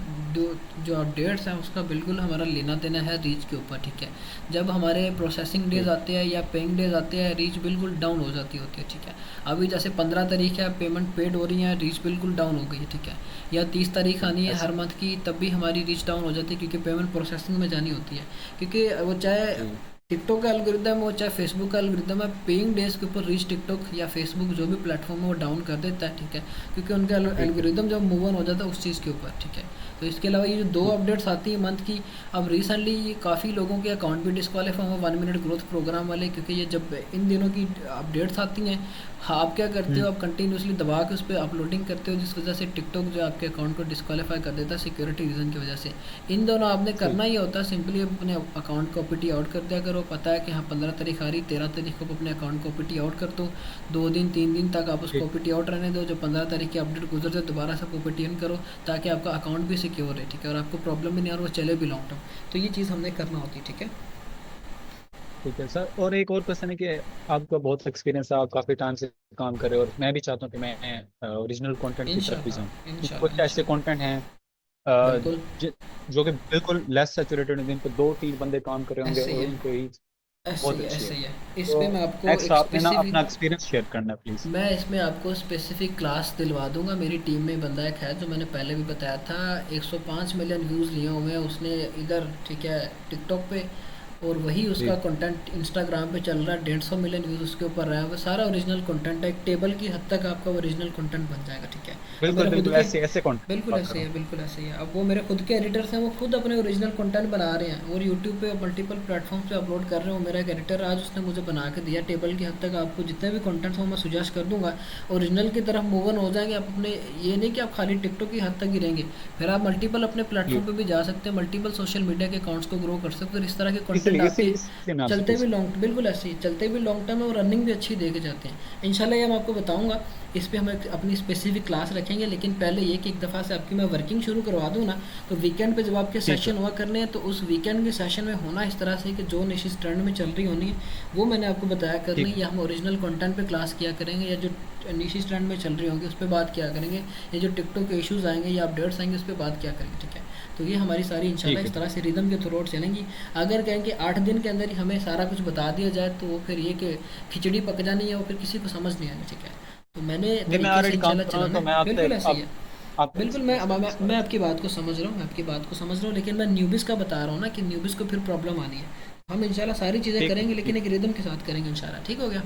S1: जो अपडेट्स हैं उसका बिल्कुल हमारा लेना देना है रीच के ऊपर, ठीक है। जब हमारे प्रोसेसिंग डेज आते हैं या पेइंग डेज आते हैं, रीच बिल्कुल डाउन हो जाती होती है, ठीक है। अभी जैसे 15 तारीख है, पेमेंट पेड हो रही है, रीच बिल्कुल डाउन हो गई है, ठीक है। या 30 तारीख आनी है हर
S8: ऐसा।
S1: मंथ की, तब भी हमारी रीच डाउन हो जाती है क्योंकि पेमेंट प्रोसेसिंग में जानी होती है। क्योंकि वो चाहे
S8: जी
S1: टिकटॉक का एल्गोरिदम हो चाहे फेसबुक का एल्गोरिदम है, पेइंग डेज के ऊपर रीच टिकटॉक या फेसबुक जो भी प्लेटफॉर्म है वो डाउन कर देता है, ठीक है। क्योंकि उनका
S8: ठीक है।
S1: एल्गोरिदम जब मूव ऑन हो जाता है उस चीज़ के ऊपर, ठीक है। तो इसके अलावा ये जो 2 अपडेट्स आती हैं मंथ की, अब रिसेंटली काफ़ी लोगों के अकाउंट भी डिस्क्वालीफाई हुआ 1 मिनट ग्रोथ प्रोग्राम वाले, क्योंकि ये जब इन दिनों की अपडेट्स आती हैं, हाँ, आप क्या करते हो, आप कंटिन्यूसली दबा के उस पर अपलोडिंग करते हो, जिस वजह से टिकटॉक जो है आपके अकाउंट को डिस्क्वालीफाई कर देता है सिक्योरिटी रीज़न की वजह से। इन दोनों आपने करना ही होता है, सिंपली अपने अकाउंट को ओपीटी आउट कर दिया करो। पता है कि हाँ 15 तारीख आ रही, 13 तारीख को अपने अकाउंट को ओपीटी आउट कर दो, 2 दिन 3 दिन तक आप उसको
S8: ठीक।
S1: ओपीटी आउट रहने दो। जब 15 तारीख की अपडेट गुजर जाए दोबारा से ओपीटी इन करो, ताकि आपका अकाउंट भी सिक्योर है, ठीक है, और आपको प्रॉब्लम भी नहीं, और वो चले भी लॉन्ग टर्म। तो ये चीज़ हमने करना होती है, ठीक है।
S8: ठीक है सर, और एक और क्वेश्चन है कि आपका बहुत एक्सपीरियंस है, आप काफ़ी टाइम से काम कर रहे हो, और मैं भी चाहता हूँ कि मैं ओरिजिनल कंटेंट की तरफ भी जाऊँ।
S1: इंशाल्लाह
S8: कुछ
S1: इंशाल्लाह
S8: ऐसे
S1: इंशाल्लाह।
S8: कंटेंट हैं अ,
S1: बिल्कुल
S8: जो कि बिल्कुल लेस सैचुरेटेड हैं, जिन पर 2-3 बंदे काम कर रहे होंगे
S1: ऐसे ही
S8: और
S1: है,
S8: उनकी रीच
S1: ऐसे
S8: बहुत
S1: ही है,
S8: अच्छी है।
S1: ऐसे ही है। इस
S8: तो
S1: पे मैं आपको
S8: नेक्स्ट
S1: एक
S8: आपने ना
S1: स्पेसिफिक
S8: अपना एक्सपीरियंस शेयर करना है प्लीज़।
S1: मैं इसमें आपको स्पेसिफिक क्लास दिलवा दूंगा। मेरी टीम में बंदा एक है जो मैंने पहले भी बताया था, 105 मिलियन व्यूज़ लिए हुए हैं उसने इधर, ठीक है, टिकटॉक पे, और वही उसका
S8: जी
S1: कंटेंट इंस्टाग्राम पे चल रहा है, 150 मिलियन व्यूज़ उसके ऊपर रहा है। वो सारा ओरिजिनल कंटेंट है, एक टेबल की हद तक आपका ओरिजिनल कंटेंट बन जाएगा, ठीक है। अब
S8: बिल्कुल
S1: मेरे खुद
S8: बिल्कुल,
S1: के
S8: ऐसे ऐसे कंटेंट
S1: बिल्कुल
S8: बात कर
S1: ऐसे ही
S8: रहा
S1: है,
S8: हूँ।
S1: बिल्कुल ऐसे ही है। अब वो मेरे खुद के एडिटर्स हैं, वो खुद अपने ओरिजिनल कंटेंट बना रहे हैं और यूट्यूब पे मल्टीपल प्लेटफॉर्म पे अपलोड कर रहे हो। मेरा एक एडिटर आज उसने मुझे बना के दिया, टेबल की हद तक आपको जितने भी कंटेंट्स हो मैं सुजेस्ट कर दूंगा, ओरिजिनल की तरफ मूव ऑन हो जाएंगे आप अपने। ये नहीं कि आप खाली टिकटॉक की हद तक ही रहेंगे, फिर आप मल्टीपल अपने
S8: जी
S1: प्लेटफॉर्म पे भी जा सकते हैं, मल्टीपल सोशल मीडिया के अकाउंट्स को ग्रो कर सकते हैं, और इस तरह के कंटेंट
S8: इसलिए
S1: आपके
S8: इसलिए मैं आपसे
S1: चलते भी
S8: पूछ
S1: लॉन्ग, बिल्कुल ऐसे ही चलते भी लॉन्ग टर्म है, और रनिंग भी अच्छी दे के जाते हैं। इंशाल्लाह ये मैं आपको बताऊंगा, इस पे हम अपनी स्पेसिफिक क्लास रखेंगे। लेकिन पहले ये कि एक दफ़ा से आपकी मैं वर्किंग शुरू करवा दूँ ना, तो वीकेंड पे जब आपके
S8: ठीक है।
S1: सेशन हुआ करने हैं, तो उस वीकेंड के सेशन में होना इस तरह से कि जो निशिस ट्रेंड में चल रही होनी है वो मैंने आपको बताया करनी
S8: ठीक
S1: है, या हम ओरिजिनल कंटेंट पे क्लास किया करेंगे, या जो निशी ट्रेंड में चल रही होंगी उस पर बात किया करेंगे, ये जो टिकटॉक के इश्यूज़ आएंगे या अपडेट्स आएंगे उस पर बात किया करेंगे, ठीक है। तो ये हमारी सारी इंशाल्लाह
S8: ठीक
S1: इस
S8: है।
S1: तरह से रिदम के थ्रू चलेंगी। अगर कहें कि 8 दिन के अंदर ही हमें सारा कुछ बता दिया जाए तो वो फिर ये कि खिचड़ी पक जानी है, वो फिर किसी को समझ नहीं आनी, ठीक है। तो मैंने
S8: नहीं, मैं
S1: तरीके से
S8: ऑलरेडी काम
S1: इंशाल्लाह
S8: कर रहा हूँ,
S1: चलाना
S8: तो मैं
S1: है,
S8: आपसे
S1: बिल्कुल ऐसे ही
S8: आप
S1: है।
S8: आपको
S1: बिल्कुल, मैं आपकी बात को समझ रहा हूँ, मैं आपकी बात को समझ रहा हूँ, लेकिन मैं न्यूबिस का बता रहा हूँ ना कि न्यूबिस को फिर प्रॉब्लम आनी है। हम इंशाल्लाह सारी चीज़ें
S8: ठीक
S1: करेंगे,
S8: ठीक
S1: लेकिन एक रिदम के साथ करेंगे इंशाल्लाह, ठीक हो गया।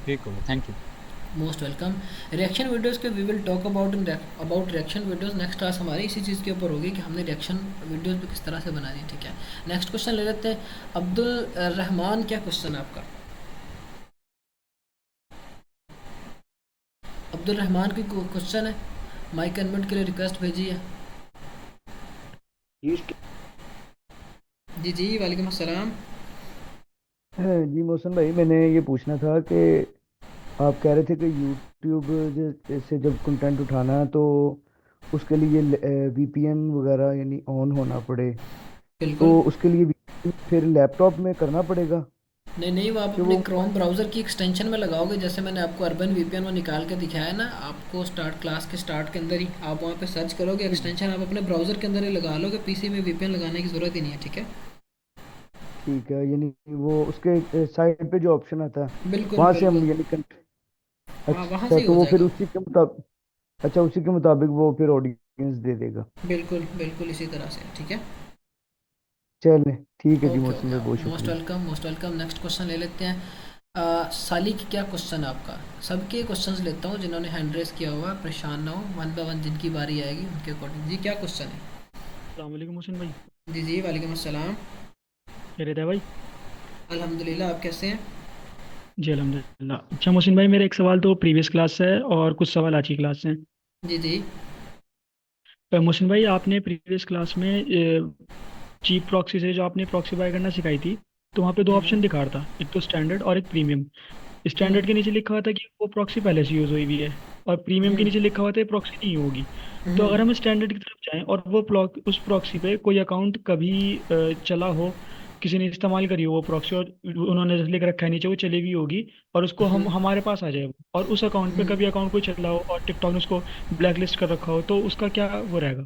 S8: ठीक होगा, thank you.
S1: Most welcome. Reaction videos के we will talk about about reaction videos. Next class हमारी इसी चीज़ के ऊपर होगी कि हमने रिएक्शन वीडियोस भी किस तरह से बनानी है, ठीक है। नेक्स्ट क्वेश्चन ले लेते हैं। अब्दुल रहमान, क्या क्वेश्चन है आपका? अब्दुल रहमान की क्वेश्चन है, माइक अनम्यूट के लिए रिक्वेस्ट भेजी है। जी जी, वालेकुम अस्सलाम।
S9: जी मोहसिन भाई, मैंने ये पूछना था कि आप कह रहे थे कि यूट्यूब से जब कंटेंट उठाना है तो उसके लिए वीपीएन वगैरह यानी ऑन होना पड़े,
S1: बिल्कुल।
S9: तो उसके लिए VPN फिर लैपटॉप में करना पड़ेगा
S1: नहीं नहीं, वो आप
S9: कि
S1: अपने
S9: वो
S1: क्रोम ब्राउज़र की एक्सटेंशन में लगाओगे, जैसे मैंने आपको अर्बन वीपीएन में निकाल के दिखाया है ना, आपको स्टार्ट क्लास के स्टार्ट के अंदर ही आप वहाँ पे सर्च करोगे एक्सटेंशन, आप अपने ब्राउज़र के अंदर ही लगा लोगे, पीसी में वीपीएन लगाने की ज़रूरत ही नहीं है, ठीक है।
S9: ठीक है, यानी वो उसके साइड पे जो ऑप्शन आता है
S1: बिल्कुल
S9: वहाँ से हम
S1: बिल्कुल।
S9: यानी
S1: हाँ, वहाँ से
S9: अच्छा,
S1: ही
S9: तो
S1: हो
S9: वो फिर
S1: जाएगा।
S9: उसी के मुताबिक, अच्छा उसी के मुताबिक वो फिर ऑडियंस दे देगा।
S1: बिल्कुल बिल्कुल, इसी तरह से, ठीक है।
S9: चलें, ठीक है जी
S1: ओके हो
S9: मोहसिन
S1: गया।
S9: भाई, बहुत
S1: मोस्ट
S9: शुक्रिया।
S1: Welcome, most welcome. Next question ले लेते हैं। सालिक, क्या क्वेश्चन है आपका? सबके क्वेश्चंस लेता हूँ जिन्होंने हैंड रेस किया हुआ है, परेशान ना हो, वन बाय वन जिनकी बारी आएगी उनके अकॉर्डिंग। जी, क्या क्वेश्चन है?
S10: अस्सलाम वालेकुम मोहसिन भाई।
S1: जी जी, वालेकुम अस्सलाम।
S10: खैरियत है भाई?
S1: अल्हम्दुलिल्लाह, आप कैसे हैं?
S10: जी अल्हम्दुलिल्लाह। अच्छा मोहसिन भाई, मेरा एक सवाल तो प्रीवियस क्लास से है और कुछ सवाल आज की क्लास से हैं।
S1: जी जी।
S10: मोहसिन भाई, आपने प्रीवियस क्लास में चीप प्रॉक्सी से जो आपने प्रॉक्सी बाय करना सिखाई थी, तो वहाँ पे दो
S1: हम्म
S10: ऑप्शन दिखा रहा था, एक तो स्टैंडर्ड और एक प्रीमियम।
S1: हम्म
S10: स्टैंडर्ड के नीचे लिखा हुआ था कि वो प्रॉक्सी पहले से यूज़ हुई हुई है, और प्रीमियम के
S1: हम्म
S10: नीचे लिखा हुआ था प्रॉक्सी नहीं होगी। तो
S1: हम्म
S10: अगर हम स्टैंडर्ड की तरफ जाएं और वो उस प्रॉक्सी पे कोई अकाउंट कभी चला हो, किसी ने इस्तेमाल करी हो वो प्रॉक्सी, और उन्होंने जैसे लिख रखा है नीचे वो चली हुई होगी, और उसको हम
S1: हम्म
S10: हमारे पास आ जाए वो, और उस अकाउंट पे
S1: हम्म।
S10: कभी अकाउंट कोई चला हो और टिकटॉक ने उसको ब्लैक लिस्ट कर रखा हो, तो उसका क्या वो रहेगा?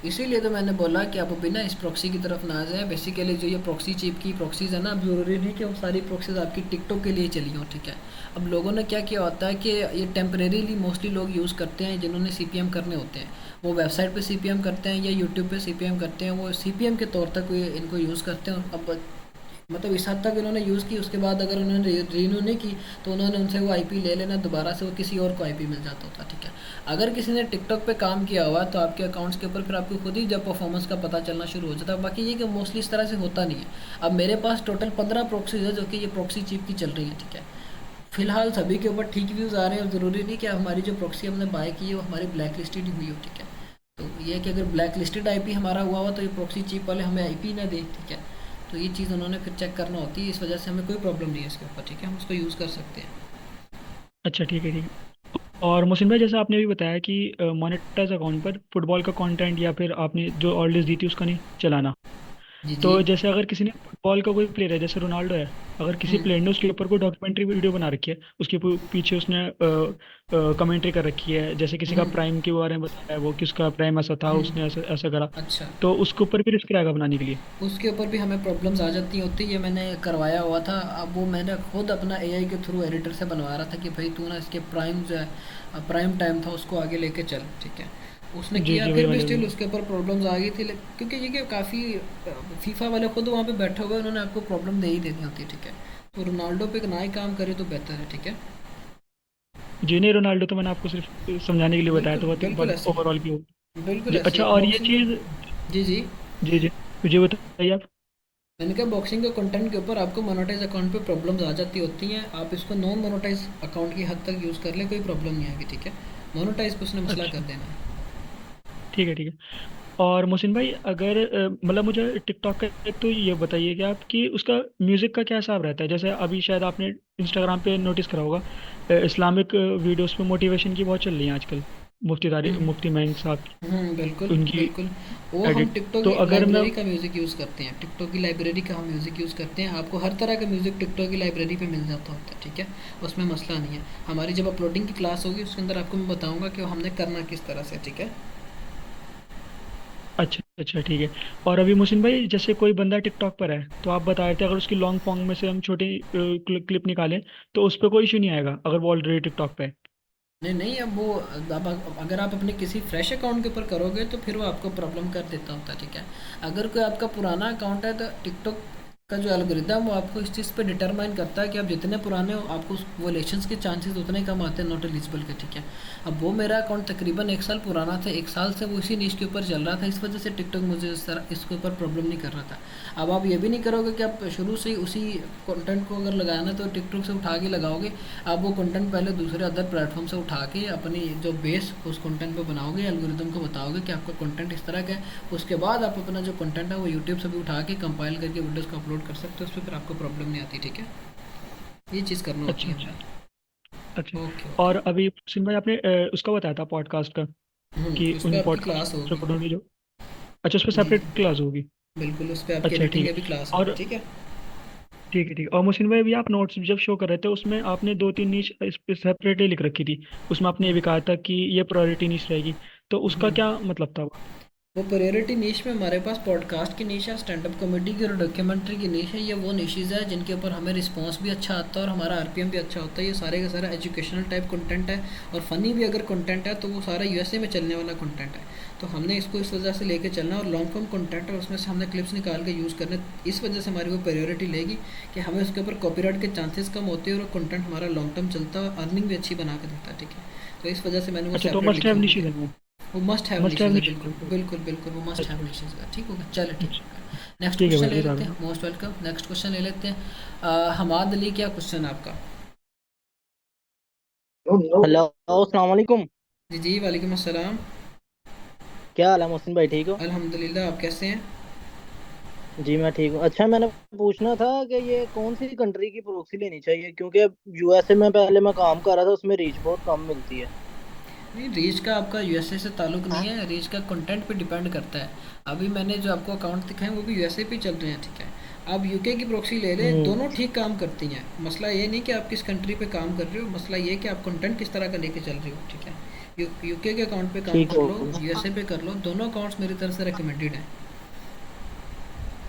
S1: इसीलिए तो मैंने बोला कि आप बिना इस प्रॉक्सी की तरफ ना जाएं। बेसिकली जो ये प्रॉक्सी चिप की प्रॉक्सीज़ है ना, अब ज़रूरी नहीं कि वो सारी प्रॉक्सीज़ आपकी टिकटॉक के लिए चली हों, ठीक है। अब लोगों ने क्या किया होता है कि ये टेम्परेरीली मोस्टली लोग यूज़ करते हैं, जिन्होंने सीपीएम करने होते हैं वो वेबसाइट पे सीपीएम करते हैं या यूट्यूब पे सीपीएम करते हैं, वो सीपीएम के तौर तक ये इनको यूज़ करते हैं। अब मतलब इस हद तक इन्होंने यूज़ की, उसके बाद अगर उन्होंने रीन्यू नहीं की तो उन्होंने उनसे वो आईपी ले लेना दोबारा से, वो किसी और को आईपी मिल जाता होता, ठीक है। अगर किसी ने टिकटॉक पे काम किया हुआ तो आपके अकाउंट्स के ऊपर फिर आपको खुद ही जब परफॉर्मेंस का पता चलना शुरू हो जाता है। बाकी ये कि मोस्टली इस तरह से होता नहीं है। अब मेरे पास टोटल 15 प्रॉक्सीज है जो कि ये प्रॉक्सी चिप की चल रही है, ठीक है। फिलहाल सभी के ऊपर ठीक व्यूज़ आ रहे हैं, और ज़रूरी नहीं कि हमारी जो प्रॉक्सी हमने बाय की है वो हमारी ब्लैक लिस्टेड ही हुई हो, ठीक है। तो ये है कि अगर ब्लैक लिस्टेड आईपी हमारा हुआ तो ये प्रॉक्सी चिप वाले हमें आईपी ना दे, ठीक है। तो ये चीज़ उन्होंने फिर चेक करना होती है, इस वजह से हमें कोई प्रॉब्लम नहीं है इसके ऊपर, ठीक है। हम उसको यूज़ कर सकते हैं।
S10: अच्छा ठीक है, ठीक है। और मोहसिन भाई, जैसे आपने भी बताया कि मोनेटाइज अकाउंट पर फुटबॉल का कंटेंट या फिर आपने जो ऑर्डर्स दी थी उसका नहीं चलाना।
S1: जी जी।
S10: तो जैसे अगर किसी ने फुटबॉल का कोई प्लेयर है, जैसे रोनाल्डो है, अगर किसी
S1: हम्म
S10: प्लेयर ने उसके ऊपर कोई डॉक्यूमेंट्री वीडियो बना रखी है, उसके पीछे उसने कमेंट्री कर रखी है, जैसे किसी का
S1: हम्म
S10: प्राइम के बारे में बताया है, वो किसका प्राइम ऐसा था,
S1: हम्म।
S10: उसने ऐसा ऐसा करा,
S1: अच्छा,
S10: तो उसके ऊपर भी रिस्क रहेगा बनाने के लिए?
S1: उसके ऊपर भी हमें प्रॉब्लम्स आ जाती होती है। ये मैंने करवाया हुआ था। अब वो मैंने खुद अपना एआई के थ्रू एडिटर से बनवा रहा था कि भाई तू ना इसके प्राइम जो है प्राइम टाइम था उसको आगे लेके चल, ठीक है। उसने
S10: जी
S1: किया,
S10: जी, वही
S1: फिर भी
S10: वाले
S1: स्टिल
S10: वाले।
S1: उसके ऊपर प्रॉब्लम्स आ गई थी, क्योंकि ये कि काफ़ी फीफा वाले खुद वहाँ पे बैठे हुए हैं, उन्होंने आपको प्रॉब्लम दे ही देनी होती है, ठीक है। तो रोनाल्डो पे ना ही काम करे तो बेहतर है, ठीक है।
S10: जी नहीं, रोनाल्डो तो मैंने आपको सिर्फ समझाने के लिए बताया,
S1: बिल्कुल
S10: तो
S1: बिल्कुल
S10: बहुत
S1: ऐसे ही
S10: ओवरऑल की हो।
S1: है, बिल्कुल
S10: जी
S1: ऐसे
S10: अच्छा,
S1: ही
S10: और ये
S1: बॉक्सिंग
S10: चीज़,
S1: के। जी जी।
S10: जी जी, मुझे बताइए आप।
S1: मैंने कहा बॉक्सिंग के कंटेंट के ऊपर आपको मोनेटाइज अकाउंट पे प्रॉब्लम्स आ जाती होती हैं, आप इसको नॉन मोनेटाइज अकाउंट की हद तक यूज़ कर लें, कोई प्रॉब्लम नहीं आएगी, ठीक है। मोनेटाइज पे उसने मसला कर
S10: अच्छा
S1: देना है।
S10: ठीक है, ठीक है। और मोहसिन भाई, अगर मतलब मुझे टिकटॉक का एक तो ये बताइए कि आप कि उसका म्यूज़िक का क्या हिसाब रहता है? जैसे अभी शायद आपने इंस्टाग्राम पे नोटिस करा होगा, इस्लामिक वीडियोस पे मोटिवेशन की बहुत चल रही है आजकल। मुफ्ती महंग साहब
S1: बिल्कुल,
S10: की, उनकी
S1: बिल्कुल। वो हम
S10: एडिट।
S1: टिकटॉक
S10: तो
S1: की
S10: अगर मैं
S1: लाइब्रेरी का म्यूज़िक यूज़ करते हैं, टिकटॉक की लाइब्रेरी का हम म्यूज़िक यूज़ करते हैं, आपको हर तरह का म्यूज़िक टिकटॉक की लाइब्रेरी पे मिल जाता होता है, ठीक है? उसमें मसला नहीं है। हमारी जब अपलोडिंग की क्लास होगी उसके अंदर आपको मैं बताऊँगा कि हमने करना किस तरह से, ठीक है?
S10: अच्छा अच्छा ठीक है। और अभी मोहसिन भाई, जैसे कोई बंदा टिकटॉक पर है तो आप बता रहे थे, अगर उसकी लॉन्ग फॉर्म में से हम छोटी क्लिप निकालें तो उस पर कोई इशू नहीं आएगा अगर वो ऑलरेडी टिकटॉक पे है?
S1: नहीं, नहीं, अब वो अब अगर आप अपने किसी फ्रेश अकाउंट के ऊपर करोगे तो फिर वो आपको प्रॉब्लम कर देता होता है, ठीक है? अगर कोई आपका पुराना अकाउंट है तो टिकटॉक का जो एल्गोरिदम वो आपको इस चीज़ पे डिटरमाइन करता है कि आप जितने पुराने हो आपको वो रिलेशंस के चांसेस उतने कम आते हैं नॉट एलिजिबल के, ठीक है? अब वो मेरा अकाउंट तकरीबन 1 साल पुराना था, 1 साल से वो इसी नीश के ऊपर चल रहा था, इस वजह से टिकटॉक मुझे इस तरह इसके ऊपर प्रॉब्लम नहीं कर रहा था। अब आप ये भी नहीं करोगे कि आप शुरू से ही उसी कंटेंट को अगर लगाना तो टिकटॉक से उठा के लगाओगे, आप वो कंटेंट पहले दूसरे अदर प्लेटफॉर्म से उठा के अपनी जो बेस उस कंटेंट पे बनाओगे, एल्गोरिदम को बताओगे कि आपका कंटेंट इस तरह का है, उसके बाद आप अपना जो कंटेंट है वो यूट्यूब से भी उठा के कंपाइल करके वीडियोस को अपलोड कर सकते हो, उस पर फिर आपको प्रॉब्लम नहीं आती, ठीक है? ये चीज़ करना होती
S10: अच्छा
S1: है
S10: अच्छा
S1: हमें।
S10: अच्छा।
S1: ओके,
S10: और
S1: ओके।
S10: अभी मोहसिन भाई, आपने उसका बताया था पॉडकास्ट का, कि
S1: उस पर
S10: उन
S1: आपकी क्लास
S10: पॉडकास्ट
S1: होगी।
S10: रिकॉर्ड होगी जो। अच्छा, उस पर
S1: जी,
S10: सेपरेट
S1: जी।
S10: क्लास होगी?
S1: बिल्कुल, उस पर आपकी
S10: अच्छा
S1: एडिटिंग
S10: ठीक
S1: की भी
S10: है।
S1: क्लास होगी,
S10: और
S1: ठीक है?
S10: ठीक है ठीक है। और मोहसिन भाई, अभी आप नोट्स जब शो कर रहे थे उसमें आपने दो तीन नीश इस पे सेपरेटली लिख रखी थी। उसमें आपने ये भी कहा था कि ये प्रायोरिटी नीश रहेगी, तो उसका
S1: हम्म
S10: क्या मतलब था वो?
S1: वो प्रायोरिटी नीश में हमारे पास पॉडकास्ट की नीश है, स्टैंड अप कॉमेडी की और डॉक्यूमेंट्री की नीश है। ये वो निशेज़ है जिनके ऊपर हमें रिस्पांस भी अच्छा आता है और हमारा आरपीएम भी अच्छा होता है। ये सारे का सारा एजुकेशनल टाइप कंटेंट है और फ़नी भी अगर कंटेंट है तो वो सारा यूएसए में चलने वाला कंटेंट है। तो हमने इसको इस वजह से लेके चलना और लॉन्ग फॉर्म कंटेंट है, उसमें से हमने क्लिप्स निकाल के यूज़ करने, इस वजह से हमारी वो प्रायोरिटी लेगी कि हमें उसके ऊपर कॉपीराइट के चांसेस कम होते हैं और कंटेंट हमारा लॉन्ग टर्म चलता है और अर्निंग भी अच्छी बना के देता है, ठीक है? तो इस वजह से मैंने वो
S10: अच्छा, तो
S1: सेपरेट
S10: मस्ट
S1: लिखी
S10: हैव
S1: हुई
S10: निशेज
S1: है।
S10: है वो?
S1: वो must have
S10: must have
S1: niches है,
S10: निशेज
S1: बिल्कुल,
S10: है।
S1: बिल्कुल, बिल्कुल, वो मस्ट
S10: अच्छा
S1: हैव
S10: अच्छा
S1: निशेज़ है। ठीक होगा, चलो ठीक
S10: अच्छा।
S1: है। नेक्स्ट
S10: ठीक है
S1: क्वेश्चन
S10: भाई,
S1: ले
S10: जज़ाक
S1: लेते हैं,
S10: अल्लाह।
S1: Most welcome. नेक्स्ट क्वेश्चन ले लेते हैं। हमाद अली, क्या क्वेश्चन है आपका?
S11: हेलो, अस्सलाम वालेकुम।
S1: जी, जी, वालेकुम अस्सलाम।
S11: क्या हाल है मोहसिन भाई, ठीक हो?
S1: अल्हम्दुलिल्लाह, आप कैसे हैं?
S11: जी मैं ठीक हूँ। अच्छा, मैंने पूछना था कि ये कौन सी कंट्री की प्रोक्सी लेनी चाहिए, क्योंकि यूएसए में पहले मैं काम कर रहा था, उसमें रीच बहुत कम मिलती है।
S1: नहीं, रीच का आपका यूएसए से ताल्लुक नहीं है, रीच का कंटेंट पे डिपेंड करता है। अभी मैंने जो आपको अकाउंट दिखाए वो भी यूएसए पे चल रहे हैं, ठीक है? आप यूके की प्रॉक्सी ले लें,
S11: हम्म।
S1: दोनों ठीक काम करती हैं। मसला ये नहीं कि आप किस कंट्री पे काम कर रहे हो, मसला ये कि आप कंटेंट किस तरह का लेके चल रहे हो, ठीक है? यूके के अकाउंट पे काम
S11: ठीक
S1: कर
S11: हो
S1: लो, यूएसए पे कर लो, दोनों अकाउंट्स मेरी तरफ से रिकमेंडेड हैं।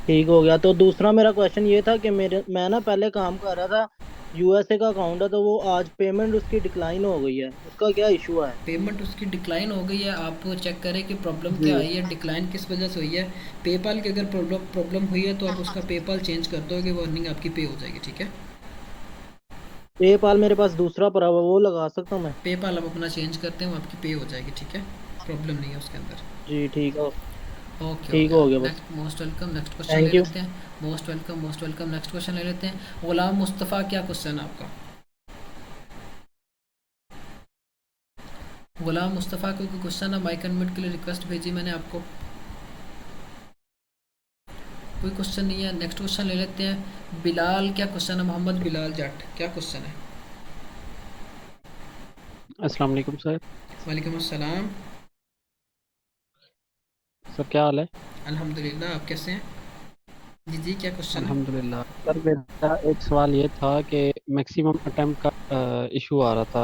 S11: ठीक हो गया। तो दूसरा मेरा क्वेश्चन ये था कि मैं ना पहले काम कर रहा था, यूएसए का अकाउंट है, तो वो आज पेमेंट उसकी डिक्लाइन हो गई है, उसका क्या इशू है?
S1: पेमेंट उसकी डिक्लाइन हो गई है, आप चेक करें कि प्रॉब्लम
S11: जी।
S1: क्या आई है, डिक्लाइन किस वजह से हुई है। पेपाल की अगर प्रॉब्लम प्रॉब्लम हुई है तो आप उसका पेपाल चेंज कर दोगे, वो अर्निंग आपकी पे हो जाएगी, ठीक है?
S11: पेपाल मेरे पास दूसरा पड़ा हुआ, वो लगा सकता हूँ मैं?
S1: पेपाल आप अपना चेंज करते हैं वो आपकी पे हो जाएगी, ठीक है? प्रॉब्लम नहीं है उसके अंदर।
S11: जी ठीक है।
S1: ओके, हो
S11: ठीक
S1: गया।
S11: हो गया बस।
S1: Next, most welcome. Next question ले
S11: थैंक यू।
S1: लेते हैं। Most welcome, most welcome. Next question ले लेते हैं। गुलाम मुस्तफ़ा, क्या क्वेश्चन है आपका? गुलाम मुस्तफ़ा को कोई क्वेश्चन है? माइक अनम्यूट के लिए रिक्वेस्ट भेजी मैंने आपको। कोई क्वेश्चन नहीं है। नेक्स्ट क्वेश्चन ले लेते हैं। बिलाल, क्या क्वेश्चन है? मोहम्मद बिलाल जट, क्या क्वेश्चन है?
S12: अस्सलाम वालेकुम सर।
S1: वालेकुम अस्सलाम।
S12: सर क्या हाल है?
S1: अल्हम्दुलिल्लाह, आप कैसे हैं? जी, जी, क्या क्वेश्चन है?
S12: अल्हम्दुलिल्लाह सर, मेरा एक सवाल ये था कि मैक्सिमम अटेम्प्ट का इशू आ रहा था।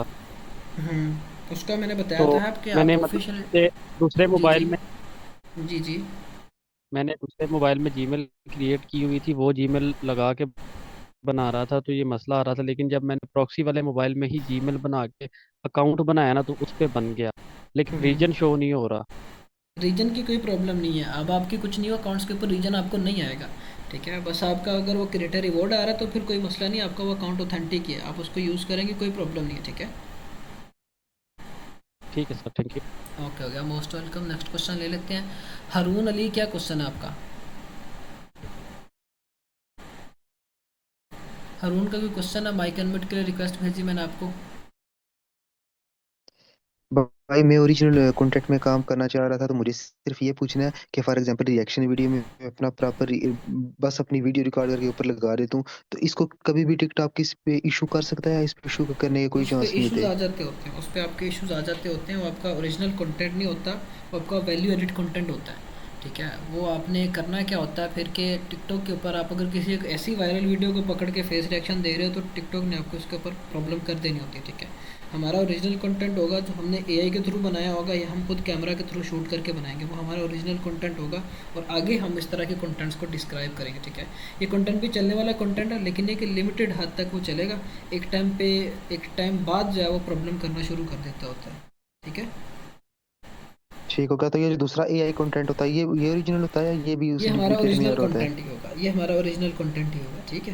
S1: उसका मैंने बताया
S12: तो
S1: था आपके, आप
S12: मैंने मतलब
S1: ऑफिशियल।
S12: दूसरे
S1: जी, जी,
S12: मोबाइल में
S1: जी, जी।
S12: मैंने दूसरे मोबाइल में जीमेल क्रिएट की हुई थी, वो जीमेल लगा के बना रहा था तो ये मसला आ रहा था, लेकिन जब मैंने प्रॉक्सी वाले मोबाइल में ही जीमेल बना के अकाउंट बनाया ना तो उस पे बन गया, लेकिन रीजन शो नहीं हो रहा।
S1: रीजन की कोई प्रॉब्लम नहीं है। अब आपकी कुछ न्यू अकाउंट्स के ऊपर रीजन आपको नहीं आएगा, ठीक है? बस आपका अगर वो क्रिएटर रिवॉर्ड आ रहा है तो फिर कोई मसला नहीं, आपका वो अकाउंट ऑथेंटिक है, आप उसको यूज़ करेंगे, कोई प्रॉब्लम नहीं है, ठीक है?
S12: ठीक है सर, थैंक यू।
S1: ओके, हो गया। Most welcome. नेक्स्ट क्वेश्चन ले लेते हैं। हारून अली, क्या क्वेश्चन है आपका? हारून का कोई क्वेश्चन है? माइक अनम्यूट के लिए रिक्वेस्ट भेजी मैंने आपको।
S13: भाई मैं ओरिजिनल कंटेंट में काम करना चाह रहा था, तो मुझे सिर्फ ये पूछना है कि फॉर एग्जांपल रिएक्शन वीडियो में मैं अपना प्रॉपर बस अपनी वीडियो रिकॉर्ड करके ऊपर लगा देता हूँ, तो इसको कभी भी टिकटॉक किस पे इशू कर सकता है या इस पे इशू करने के कोई
S1: उस पे
S13: चांस नहीं
S1: इश्यूज
S13: होते?
S1: आ जाते होते हैं, उस पे आपके इश्यूज आ जाते होते हैं। वो आपका ओरिजिनल कंटेंट नहीं होता, वो आपका वैल्यू एडिट कंटेंट होता है। ठीक है, वो आपने करना क्या होता है फिर कि टिकटॉक के ऊपर आप अगर किसी एक ऐसी वायरल वीडियो को पकड़ के फेस रिएक्शन दे रहे हो, तो टिकटॉक ने आपको इसके ऊपर प्रॉब्लम कर देनी होती है। ठीक है, हमारा ओरिजिनल कंटेंट होगा जो हमने एआई के थ्रू बनाया होगा या हम खुद कैमरा के थ्रू शूट करके बनाएंगे, वो हमारा ओरिजिनल कंटेंट होगा। और आगे हम इस तरह के कंटेंट्स को डिस्क्राइब करेंगे। ठीक है, ये कंटेंट भी चलने वाला कंटेंट है, लेकिन एक लिमिटेड हद तक वो चलेगा। एक टाइम पे, एक टाइम बाद जो है वो प्रॉब्लम करना शुरू कर देता होता है। ठीक है,
S13: ठीक होगा। तो ये जो दूसरा एआई कंटेंट होता है, ये ओरिजिनल होता है या ये भी
S1: ये
S13: उस
S1: हमारा
S13: डुप्लीकेट में आ
S1: ओरिजिनल
S13: रहा होता है?
S1: कंटेंट ही होगा, ये हमारा ओरिजिनल कंटेंट ही होगा। ठीक है,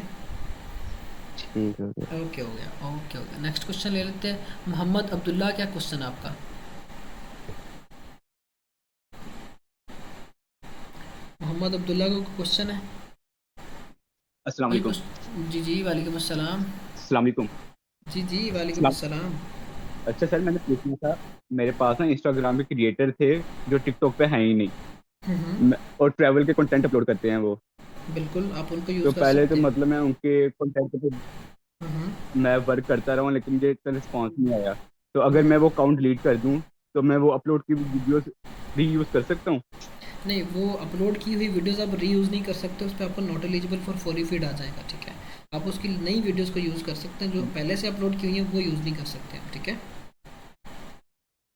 S13: ठीक है।
S1: ओके हो गया, ओके हो गया। नेक्स्ट क्वेश्चन ले लेते हैं। मोहम्मद अब्दुल्ला, क्या क्वेश्चन है आपका? मोहम्मद अब्दुल्ला का क्वेश्चन है
S14: अस्सलाम
S1: कोई
S14: वालेकुम।
S1: जी जी, वालेकुम अस्सलाम।
S14: अस्सलाम वालेकुम।
S1: जी जी, वालेकुम
S14: अस्सलाम।
S1: अस्सलाम।
S14: अच्छा सर, मैंने पूछना था, मेरे पास ना इंस्टाग्राम पे क्रिएटर थे जो टिकटॉक पे हैं ही नहीं।
S1: हम्म,
S14: और ट्रैवल के कंटेंट अपलोड करते हैं वो।
S1: बिल्कुल आप उनको
S14: तो
S1: यूज़ कर
S14: पहले तो
S1: सकते हैं।
S14: मतलब मैं उनके कंटेंट पे
S1: हम्म,
S14: मैं वर्क करता रहा हूँ, लेकिन मुझे इतना रिस्पॉन्स नहीं आया। तो अगर मैं वो अकाउंट डिलीट कर दूँ तो मैं वो अपलोड की वीडियोस रीयूज कर सकता हूँ?
S1: नहीं, वो अपलोड की हुई वीडियोस आप रीयूज़ नहीं कर सकते, उस पर आपको नॉट एलिजिबल फॉर फॉरी फीड आ जाएगा। ठीक है, आप उसकी नई वीडियोस को यूज़ कर सकते हैं, जो पहले से अपलोड की हुई है वो यूज़ नहीं कर सकते आप। ठीक है,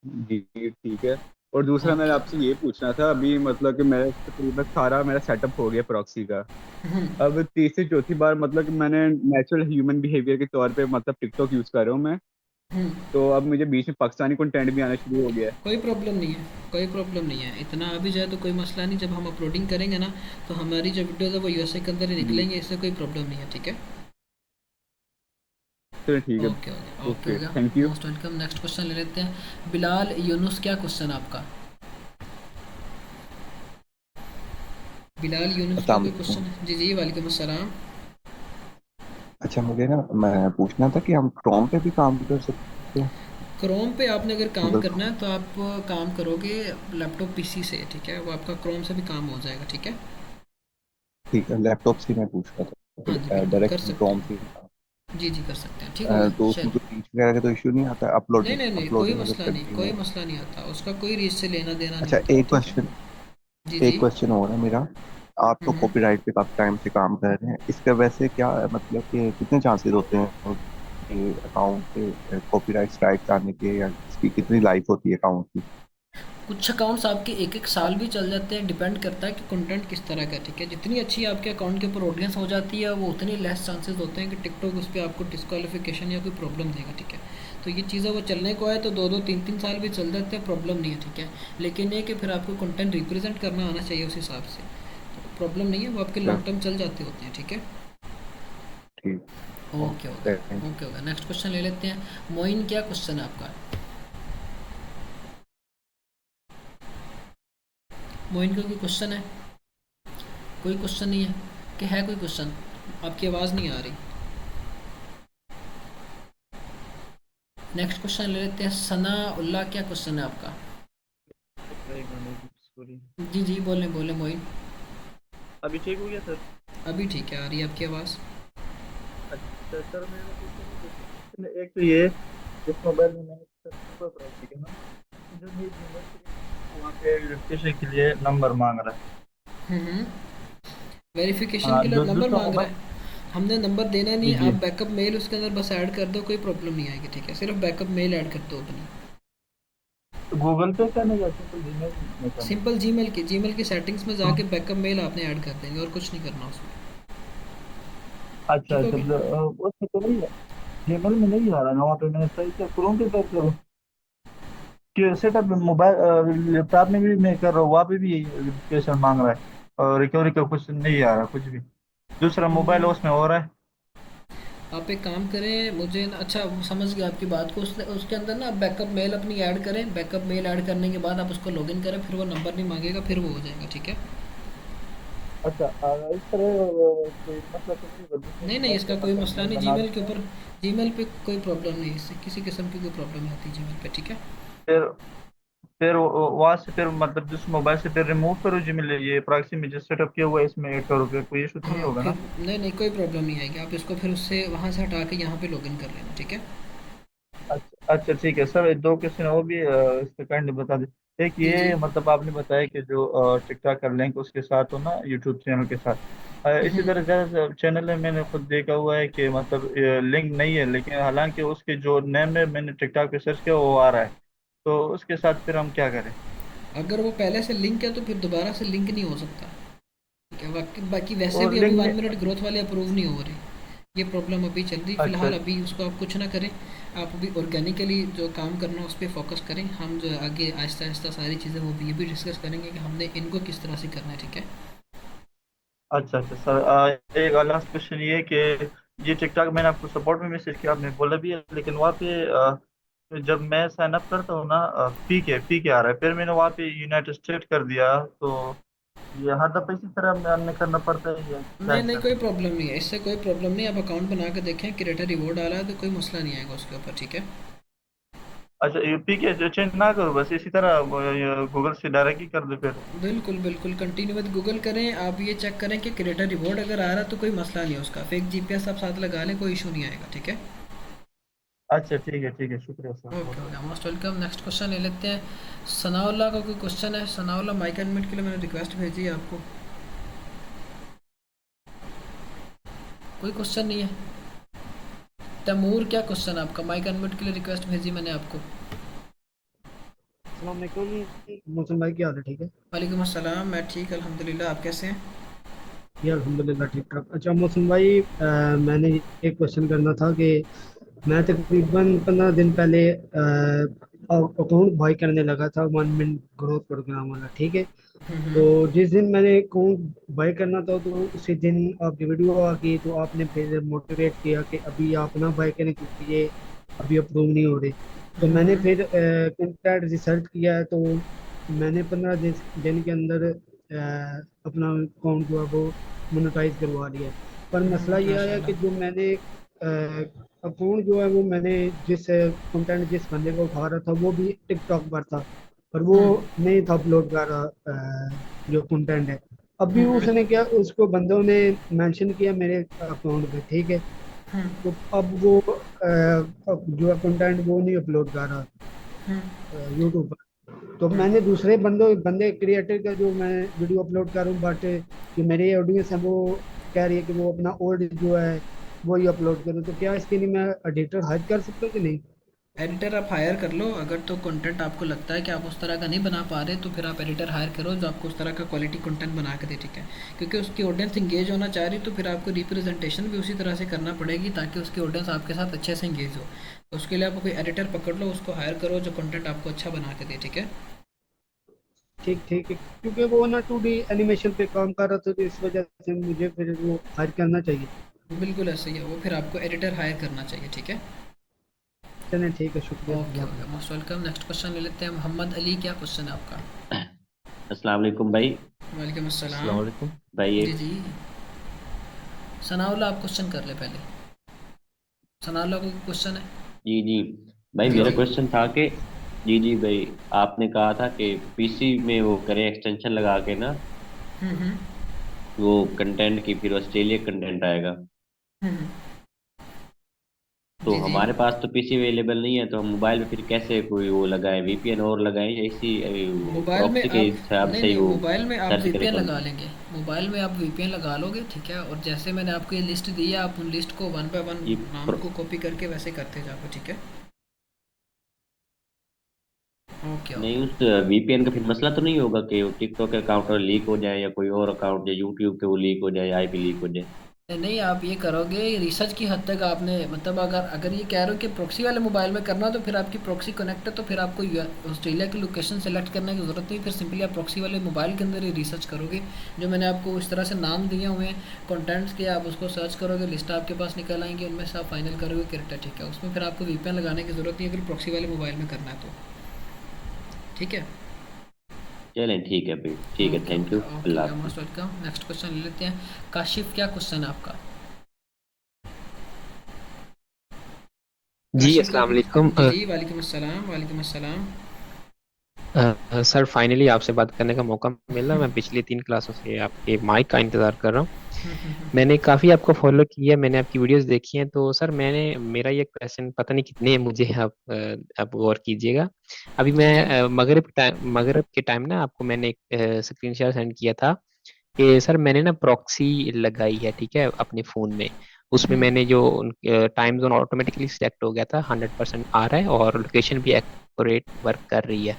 S14: जी ठीक है। और दूसरा मैंने
S1: ओके।
S14: आपसे ये पूछना था, अभी मतलब कि मैं तकरीबन सारा मेरा सेटअप हो गया प्रॉक्सी का।
S1: हम्म,
S14: अब तीसरी चौथी बार मतलब कि मैंने नेचुरल ह्यूमन बिहेवियर के तौर पे मतलब टिकटॉक यूज़ कर रहा हूँ मैं।
S1: हम्म,
S14: तो अब मुझे बीच में पाकिस्तानी कंटेंट भी आना शुरू हो गया है।
S1: कोई प्रॉब्लम नहीं है, कोई प्रॉब्लम नहीं है। इतना आ भी जाए तो कोई मसला नहीं। जब हम अपलोडिंग करेंगे ना, तो हमारी जो वीडियोस है वो यूएसए के अंदर ही
S14: जी
S1: निकलेंगे, इससे कोई प्रॉब्लम नहीं है। ठीक है,
S14: चलो ठीक है।
S1: ओके हो गया, ओके हो
S14: ओके,
S1: गया।
S14: Thank you.
S1: Most welcome. Next question ले लेते हैं। बिलाल यूनुस, क्या क्वेश्चन है आपका? बिलाल यूनुस का
S15: अस्सलाम
S1: कोई
S15: वालेकुम।
S1: क्वेश्चन है? जी जी, वालेकुम अस्सलाम।
S15: अच्छा मुझे ना मैं पूछना था कि हम क्रोम पे भी काम कर सकते हैं?
S1: क्रोम पे आपने अगर काम
S15: मतलब
S1: करना है तो आप काम करोगे लैपटॉप पीसी से। ठीक है, वो आपका क्रोम से भी काम हो जाएगा। ठीक है,
S15: ठीक है, लैपटॉप से मैं पूछ रहा था
S1: हाँ जी
S15: कि
S1: बिल्कुल कर
S15: डायरेक्ट
S1: सकते
S15: क्रोम
S1: हैं।
S15: से
S1: जी जी, कर सकते हैं। ठीक हो गया,
S15: तो उसमें
S1: चलो।
S15: कोई रीच वगैरह का तो इशू नहीं आता
S1: नहीं
S15: अपलोडिंग
S1: नहीं नहीं, कोई
S15: अपलोडिंग अगर
S1: मसला नहीं,
S15: करनी
S1: कोई
S15: हो?
S1: मसला नहीं आता, उसका कोई रीच से लेना देना नहीं
S15: अच्छा
S1: होता।
S15: एक
S1: ठीक है,
S15: क्वेश्चन
S1: जी जी।
S15: एक क्वेश्चन और है मेरा। आप तो
S1: हम्म,
S15: कॉपीराइट पे काफी टाइम से काम कर रहे हैं, इसका वैसे क्या मतलब कि कितने चांसेस होते हैं कि अकाउंट पे कॉपीराइट स्ट्राइक आने के, या इसकी कितनी लाइफ होती है अकाउंट की?
S1: कुछ अकाउंट्स आपके एक एक साल भी चल जाते हैं, डिपेंड करता है कि कंटेंट किस तरह का है। ठीक है, जितनी अच्छी आपके अकाउंट के ऊपर ऑडियंस हो जाती है, वो उतनी लेस चांसेस होते हैं कि टिकटॉक उस पर आपको डिस्क्वालिफिकेशन या कोई प्रॉब्लम देगा। ठीक है, तो ये चीज़ें वो चलने को है तो दो दो तीन तीन साल भी चल जाते हैं, प्रॉब्लम नहीं है। ठीक है, लेकिन ये कि फिर आपको कंटेंट रिप्रेजेंट करना आना चाहिए उस हिसाब से, तो प्रॉब्लम नहीं है, वो आपके
S15: अच्छा
S1: लॉन्ग टर्म चल जाते होते हैं। ठीक है,
S15: ठीक।
S1: ओके हो गया, ओके हो गया। नेक्स्ट क्वेश्चन ले लेते हैं। मोइन, क्या क्वेश्चन है आपका? मोइन का कोई क्वेश्चन है? कोई क्वेश्चन नहीं है कि है कोई क्वेश्चन? आपकी आवाज़ नहीं आ रही। नेक्स्ट क्वेश्चन ले लेते हैं। सना उल्लाह, क्या क्वेश्चन है आपका?
S16: सॉरी।
S1: जी जी, बोलें बोलें मोइन।
S16: अभी ठीक हो गया सर?
S1: अभी ठीक है, आ रही है आपकी आवाज़।
S16: अच्छा सर, मेरा क्वेश्चन एक तो ये, जिस मोबाइल में मैंने सुपर प्रॉपर्टी है ना, जो मेरी यूनिवर्सिटी वहाँ पे वेरिफिकेशन के लिए नंबर मांग रहा है।
S1: हम्म, वेरिफिकेशन
S16: हाँ,
S1: के लिए नंबर
S16: दूसरा
S1: मांग रहा
S16: मोबाइल।
S1: है। हमने नंबर देना नहीं,
S16: जी जी।
S1: आप बैकअप मेल उसके अंदर बस ऐड कर दो, कोई प्रॉब्लम नहीं आएगी। ठीक है, सिर्फ बैकअप मेल ऐड कर दो अपनी।
S16: तो गूगल पे करना या सिंपल जीमेल में करना?
S1: सिंपल जीमेल की सेटिंग्स में जाके बैकअप मेल आपने ऐड कर देंगे, और कुछ नहीं करना उसमें।
S16: अच्छा
S1: ठीक हो
S16: अच्छा,
S1: गया।
S16: उसमें तो नहीं है, जीमेल में नहीं आ रहा ना, वहाँ पे मैं सही से क्रोम पे सर्च करूँ कि सेटअप मोबाइल लैपटॉप में भी मैं कर रहा हूँ, वहाँ पे भी यही वेरिफिकेशन मांग रहा है, और रिकवरी का कुछ नहीं आ रहा कुछ भी। दूसरा मोबाइल है
S1: हम्म,
S16: उसमें हो रहा है।
S1: आप एक काम करें, मुझे ना, अच्छा समझ गया आपकी बात को। उसके अंदर ना बैकअप मेल अपनी ऐड करें, बैकअप मेल ऐड करने के बाद आप उसको लॉगिन करें, फिर वो नंबर नहीं मांगेगा, फिर वो हो जाएगा। ठीक है,
S16: अच्छा, इस तरह कोई मतलब तो नहीं होगा, दूसरे
S1: नहीं नहीं,
S16: मोबाइल
S1: इसका
S16: पे
S1: कोई
S16: मतलब
S1: मसला
S16: मैं
S1: नहीं।
S16: बना
S1: जीमेल के
S16: दूंगा।
S1: ऊपर, जीमेल पे कोई प्रॉब्लम नहीं है, इससे किसी किस्म की कोई प्रॉब्लम नहीं आती जीमेल पे। ठीक है,
S16: फिर वहां से फिर मतलब जिस मोबाइल से फिर रिमूव करो जीमेल, ये प्रॉक्सी में जो सेटअप किया हुआ है इसमें ऐड करोगे, कोई इशू तो नहीं
S1: हाँ
S16: होगा
S1: फिर
S16: ना?
S1: नहीं नहीं कोई प्रॉब्लम नहीं आएगी, आप इसको फिर उससे वहाँ से हटा के यहाँ पे लॉगिन कर लेना, ठीक है।
S16: अच्छा अच्छा, ठीक है सर। दो क्वेश्चन और भी इसके काइंडली बता दें। एक
S1: जी जी।
S16: ये मतलब आपने बताया कि जो टिकटॉक का लिंक उसके साथ हो ना यूट्यूब चैनल के साथ, इसी तरह ज्यादा चैनल में मैंने खुद देखा हुआ है कि मतलब लिंक नहीं है, लेकिन हालांकि उसके जो नेम है मैंने टिकटॉक पे सर्च किया वो आ रहा है, तो उसके साथ फिर हम क्या करें?
S1: अगर वो पहले से लिंक है तो फिर दोबारा से लिंक नहीं हो सकता, ठीक है। बाकी बाकी वैसे
S16: और
S1: भी अभी
S16: लिंक
S1: 1 मिनट ग्रोथ वाले अप्रूव नहीं हो रहे, ये प्रॉब्लम अभी चल रही
S16: अच्छा
S1: फिलहाल। अभी उसको आप कुछ ना करें, आप अभी ऑर्गेनिकली जो काम करना है उस पर फोकस करें। हम जो है आगे आहिस्ता आहिस्ता सारी चीज़ें वो भी ये भी डिस्कस करेंगे कि हमने इनको किस तरह से करना है, ठीक है।
S16: अच्छा अच्छा सर, एक लास्ट क्वेश्चन ये है कि ये टिकटॉक मैंने आपको सपोर्ट में मैसेज किया, आपने बोला भी है, लेकिन वहाँ पे जब मैं साइन अप करता हूँ ना, पी के आ रहा है, फिर मैंने वहाँ पे यूनाइटेड स्टेट कर दिया, तो ये हर दफा इसी तरह मैंने करना पड़ता है या क्या
S1: नहीं नहीं
S16: सर?
S1: कोई प्रॉब्लम नहीं है, इससे कोई प्रॉब्लम नहीं है। आप अकाउंट बना के देखें, क्रिएटर रिवॉर्ड आ रहा है तो कोई मसला नहीं आएगा उसके ऊपर, ठीक है।
S16: अच्छा, ये पी के चेंज ना करो, बस इसी तरह गूगल से डायरेक्ट ही कर दो फिर।
S1: बिल्कुल बिल्कुल कंटिन्यू विद गूगल करें। आप ये चेक करें कि क्रिएटर रिवॉर्ड अगर आ रहा है तो कोई मसला नहीं है उसका, फेक जीपीएस आप साथ लगा लें, कोई इशू नहीं आएगा, ठीक है।
S16: अच्छा ठीक है, शुक्रिया सर बहुत
S1: ओके
S16: बहुत।
S1: Okay, most welcome. Next question ले लेते हैं। सनाउल्लाह का कोई क्वेश्चन है? सनाउल्लाह माइक एडमिट के लिए मैंने रिक्वेस्ट भेजी है आपको, कोई क्वेश्चन नहीं है? तैमूर क्या क्वेश्चन है आपका? माइक एडमिट के लिए रिक्वेस्ट भेजी मैंने आपको।
S17: अस्सलाम वालेकुम मौसम भाई, क्या हाल है? ठीक है।
S1: वालेकुम अस्सलाम, मैं ठीक अल्हम्दुलिल्लाह, आप कैसे हैं?
S17: ये अल्हम्दुलिल्लाह ठीक ठाक। अच्छा मौसम भाई, मैंने एक क्वेश्चन करना था कि मैं तकरीबन 15 दिन पहले अकाउंट बाई करने लगा था, 1 मिनट ग्रोथ प्रोग्राम वाला, ठीक है। तो
S1: हम्म।
S17: जिस दिन मैंने अकाउंट बाई करना था तो उसी दिन आपकी वीडियो आ गई, तो आपने फिर मोटिवेट किया कि अभी आप ना बाई करें क्योंकि ये अभी अप्रूव नहीं हो रहे। तो मैंने
S1: हम्म।
S17: फिर कंटेंट रिसर्च किया, तो मैंने 15 दिन के अंदर अपना अकाउंट जो है वो मोनेटाइज करवा लिया। पर मसला ये आया कि
S1: माशाल्लाह।
S17: जो मैंने अकाउंट जो है वो मैंने जिस कंटेंट जिस बंदे को उठा रहा था वो भी टिकटॉक पर था, पर वो
S1: हम्म।
S17: नहीं था अपलोड कर रहा जो कंटेंट है। अभी
S1: हम्म।
S17: उसने क्या, उसको बंदों ने मेंशन किया मेरे अकाउंट पे, ठीक है।
S1: हम्म।
S17: तो अब वो अब जो है कंटेंट वो नहीं अपलोड कर रहा
S1: हम्म।
S17: यूट्यूब पर। तो मैंने दूसरे बंदे क्रिएटर का जो मैं वीडियो अपलोड कर रहा हूँ, बट जो मेरे ऑडियंस है वो कह रही है कि वो अपना ओल्ड जो है वही अपलोड करूँ। तो क्या इसके लिए मैं एडिटर हायर कर सकता हूँ कि नहीं?
S1: एडिटर आप हायर कर लो, अगर तो कंटेंट आपको लगता है कि आप उस तरह का नहीं बना पा रहे तो फिर आप एडिटर हायर करो जो आपको उस तरह का क्वालिटी कंटेंट बना के दे, ठीक है। क्योंकि उसकी ऑडियंस इंगेज होना चाह रही तो फिर आपको रिप्रेजेंटेशन भी उसी तरह से करना पड़ेगी ताकि उसकी ऑडियंस आपके साथ अच्छे से इंगेज हो। तो उसके लिए आप कोई एडिटर पकड़ लो, उसको हायर करो जो कंटेंट आपको अच्छा बना के दे, ठीक है।
S17: ठीक ठीक है, क्योंकि वो ना 2D एनिमेशन पे काम कर रहा था, तो इस वजह से मुझे फिर वो हायर करना चाहिए।
S1: बिल्कुल ऐसे ही है वो, फिर आपको एडिटर हायर करना चाहिए, ठीक है।
S17: चलें ठीक है, शुक्रिया,
S1: ओके
S17: अल्लाह
S1: ओके,
S17: हाफ़िज़।
S1: Most welcome. नेक्स्ट क्वेश्चन ले लेते हैं। मोहम्मद अली, क्या क्वेश्चन है आपका?
S18: अस्सलाम वालेकुम भाई।
S1: वालेकुम
S18: अस्सलाम
S1: अस्सलाम।
S18: वालेकुम भाई।
S1: जी जी। सनाउल्लाह आप क्वेश्चन कर ले पहले। सनाउल्लाह को क्वेश्चन है?
S18: जी जी भाई,
S1: जी
S18: मेरा
S1: जी।
S18: क्वेश्चन था कि जी जी भाई, आपने कहा था कि पीसी में वो करें एक्सटेंशन लगा के ना,
S1: हम्म।
S18: वो कंटेंट की फिर ऑस्ट्रेलिया कंटेंट आएगा।
S1: हम्म।
S18: तो
S1: जी जी।
S18: हमारे पास तो पीसी अवेलेबल नहीं है, तो हम मोबाइल पे फिर कैसे कोई वो लगाएं, वीपीएन और लगाएं या इसी
S1: मोबाइल में
S18: प्रॉक्सी के
S1: आप
S18: हिसाब
S1: नहीं
S18: से ही
S1: नहीं,
S18: वो
S1: मोबाइल में आप
S18: सर्च करें
S1: वीपीएन लगा
S18: कंटेंट?
S1: लेंगे। मोबाइल में आप वीपीएन लगा लोगे, ठीक है। और जैसे मैंने आपको ये लिस्ट दी है, आप उन लिस्ट को वन बाय वन
S18: ये
S1: नाम को कॉपी करके वैसे करते जाओगे, ठीक है। ओके
S18: नहीं,
S1: ओके।
S18: उस वीपीएन का फिर मसला तो नहीं होगा कि टिकटॉक के अकाउंट लीक हो जाए या कोई और अकाउंट या यूट्यूब के वो लीक हो जाए, आईपी लीक हो जाए?
S1: नहीं, आप ये करोगे रिसर्च की हद तक आपने, मतलब अगर अगर ये कह रहे हो कि प्रॉक्सी वाले मोबाइल में करना, तो फिर आपकी प्रॉक्सी कनेक्ट है तो फिर आपको ऑस्ट्रेलिया की लोकेशन सेलेक्ट करने की ज़रूरत नहीं। फिर सिंपली आप प्रॉक्सी वाले मोबाइल के अंदर ही रिसर्च करोगे। जो मैंने आपको इस तरह से नाम दिए हुए हैं कंटेंट्स के, आप उसको सर्च करोगे, लिस्ट आपके पास निकल आएंगे, उनमें से आप फाइनल करोगे कैरेक्टर, ठीक है। उसमें फिर आपको वीपीएन लगाने की ज़रूरत नहीं है अगर प्रॉक्सी वाले मोबाइल में करना है तो, ठीक है।
S18: चलें ठीक है भाई, ठीक है,
S1: ओके
S18: थैंक यू,
S1: ओके
S18: अल्लाह
S1: ओके,
S18: हाफिज़।
S1: Most welcome. नेक्स्ट क्वेश्चन ले लेते हैं। काशिफ, क्या क्वेश्चन है आपका?
S19: जी
S1: काशिफ का
S19: अस्सलाम वालेकुम।
S1: जी जी, वालेकुम अस्सलाम, वालेकुम अस्सलाम।
S19: सर फाइनली आपसे बात करने का मौका मिला। मैं पिछली 3 क्लासों से आपके माइक का इंतजार कर रहा हूँ। मैंने काफी आपको फॉलो किया, मैंने आपकी वीडियोस देखी हैं। तो सर मेरा ये क्वेश्चन पता नहीं कितने हैं, मुझे आप गौर कीजिएगा। अभी
S1: जी
S19: मैं
S1: जी
S19: मगरिब के टाइम ना आपको मैंने एक स्क्रीनशॉट सेंड किया था कि सर मैंने ना प्रॉक्सी लगाई है, ठीक है, अपने फोन में। उसमें मैंने जो टाइम जोन ऑटोमेटिकली सिलेक्ट हो गया था, 100% आ रहा है और लोकेशन भी एक्यूरेट वर्क कर रही है।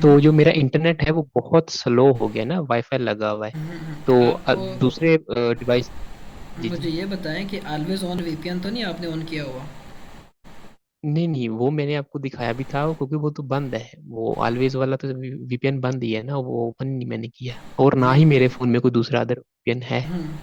S19: तो जो मेरा इंटरनेट है वो बहुत स्लो हो गया ना, वाईफाई लगा हुआ है। तो
S1: आप
S19: दूसरे डिवाइस। जी जी।
S1: मुझे ये बताएं कि ऑलवेज ऑन वीपीएन तो नहीं आपने ऑन किया हुआ?
S19: नहीं नहीं, वो मैंने आपको दिखाया भी था, क्योंकि वो तो बंद है। वो ऑलवेज वाला तो वीपीएन बंद ही है ना, वो ओपन नहीं मैंने किया, और ना
S1: नहीं
S19: ही मेरे फोन में कोई दूसरा अदर वीपीएन है।
S1: हम्म,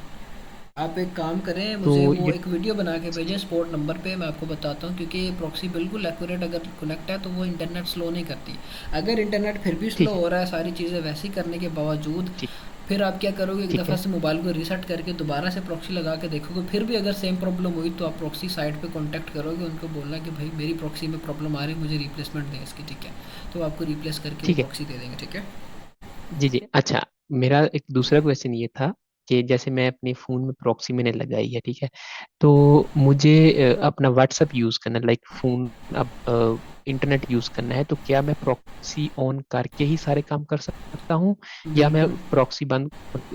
S1: आप एक काम करें,
S19: तो
S1: मुझे वो
S19: ये
S1: एक वीडियो बना के भेजें स्पोर्ट नंबर पे, मैं आपको बताता हूँ। क्योंकि प्रॉक्सी बिल्कुल एक्यूरेट अगर कनेक्ट है तो वो इंटरनेट स्लो नहीं करती। अगर इंटरनेट फिर भी स्लो
S19: ठीक है।
S1: हो रहा है सारी चीज़ें वैसी करने के बावजूद,
S19: ठीक।
S1: फिर आप क्या करोगे, एक
S19: ठीक
S1: दफ़ा
S19: है।
S1: से मोबाइल को रीसेट करके दोबारा से प्रॉक्सी लगा के देखोगे, फिर भी अगर सेम प्रॉब्लम हुई तो आप प्रॉक्सी साइट पे कांटेक्ट करोगे, उनको बोलना कि भाई मेरी प्रॉक्सी में प्रॉब्लम आ रही है, मुझे रिप्लेसमेंट दें इसकी, ठीक है। तो वो आपको रिप्लेस करके वो
S19: ठीक है।
S1: प्रॉक्सी दे देंगे, ठीक है।
S19: जी जी। अच्छा, मेरा एक दूसरा क्वेश्चन ये था कि जैसे मैं अपने फ़ोन में प्रॉक्सी मैंने लगाई है, ठीक है, तो मुझे अपना व्हाट्सअप यूज़ करना, लाइक फ़ोन, अब इंटरनेट यूज़ करना है, तो क्या मैं प्रॉक्सी ऑन करके ही सारे काम कर सकता हूँ, या मैं
S1: बिल्कुल।
S19: प्रॉक्सी बंद,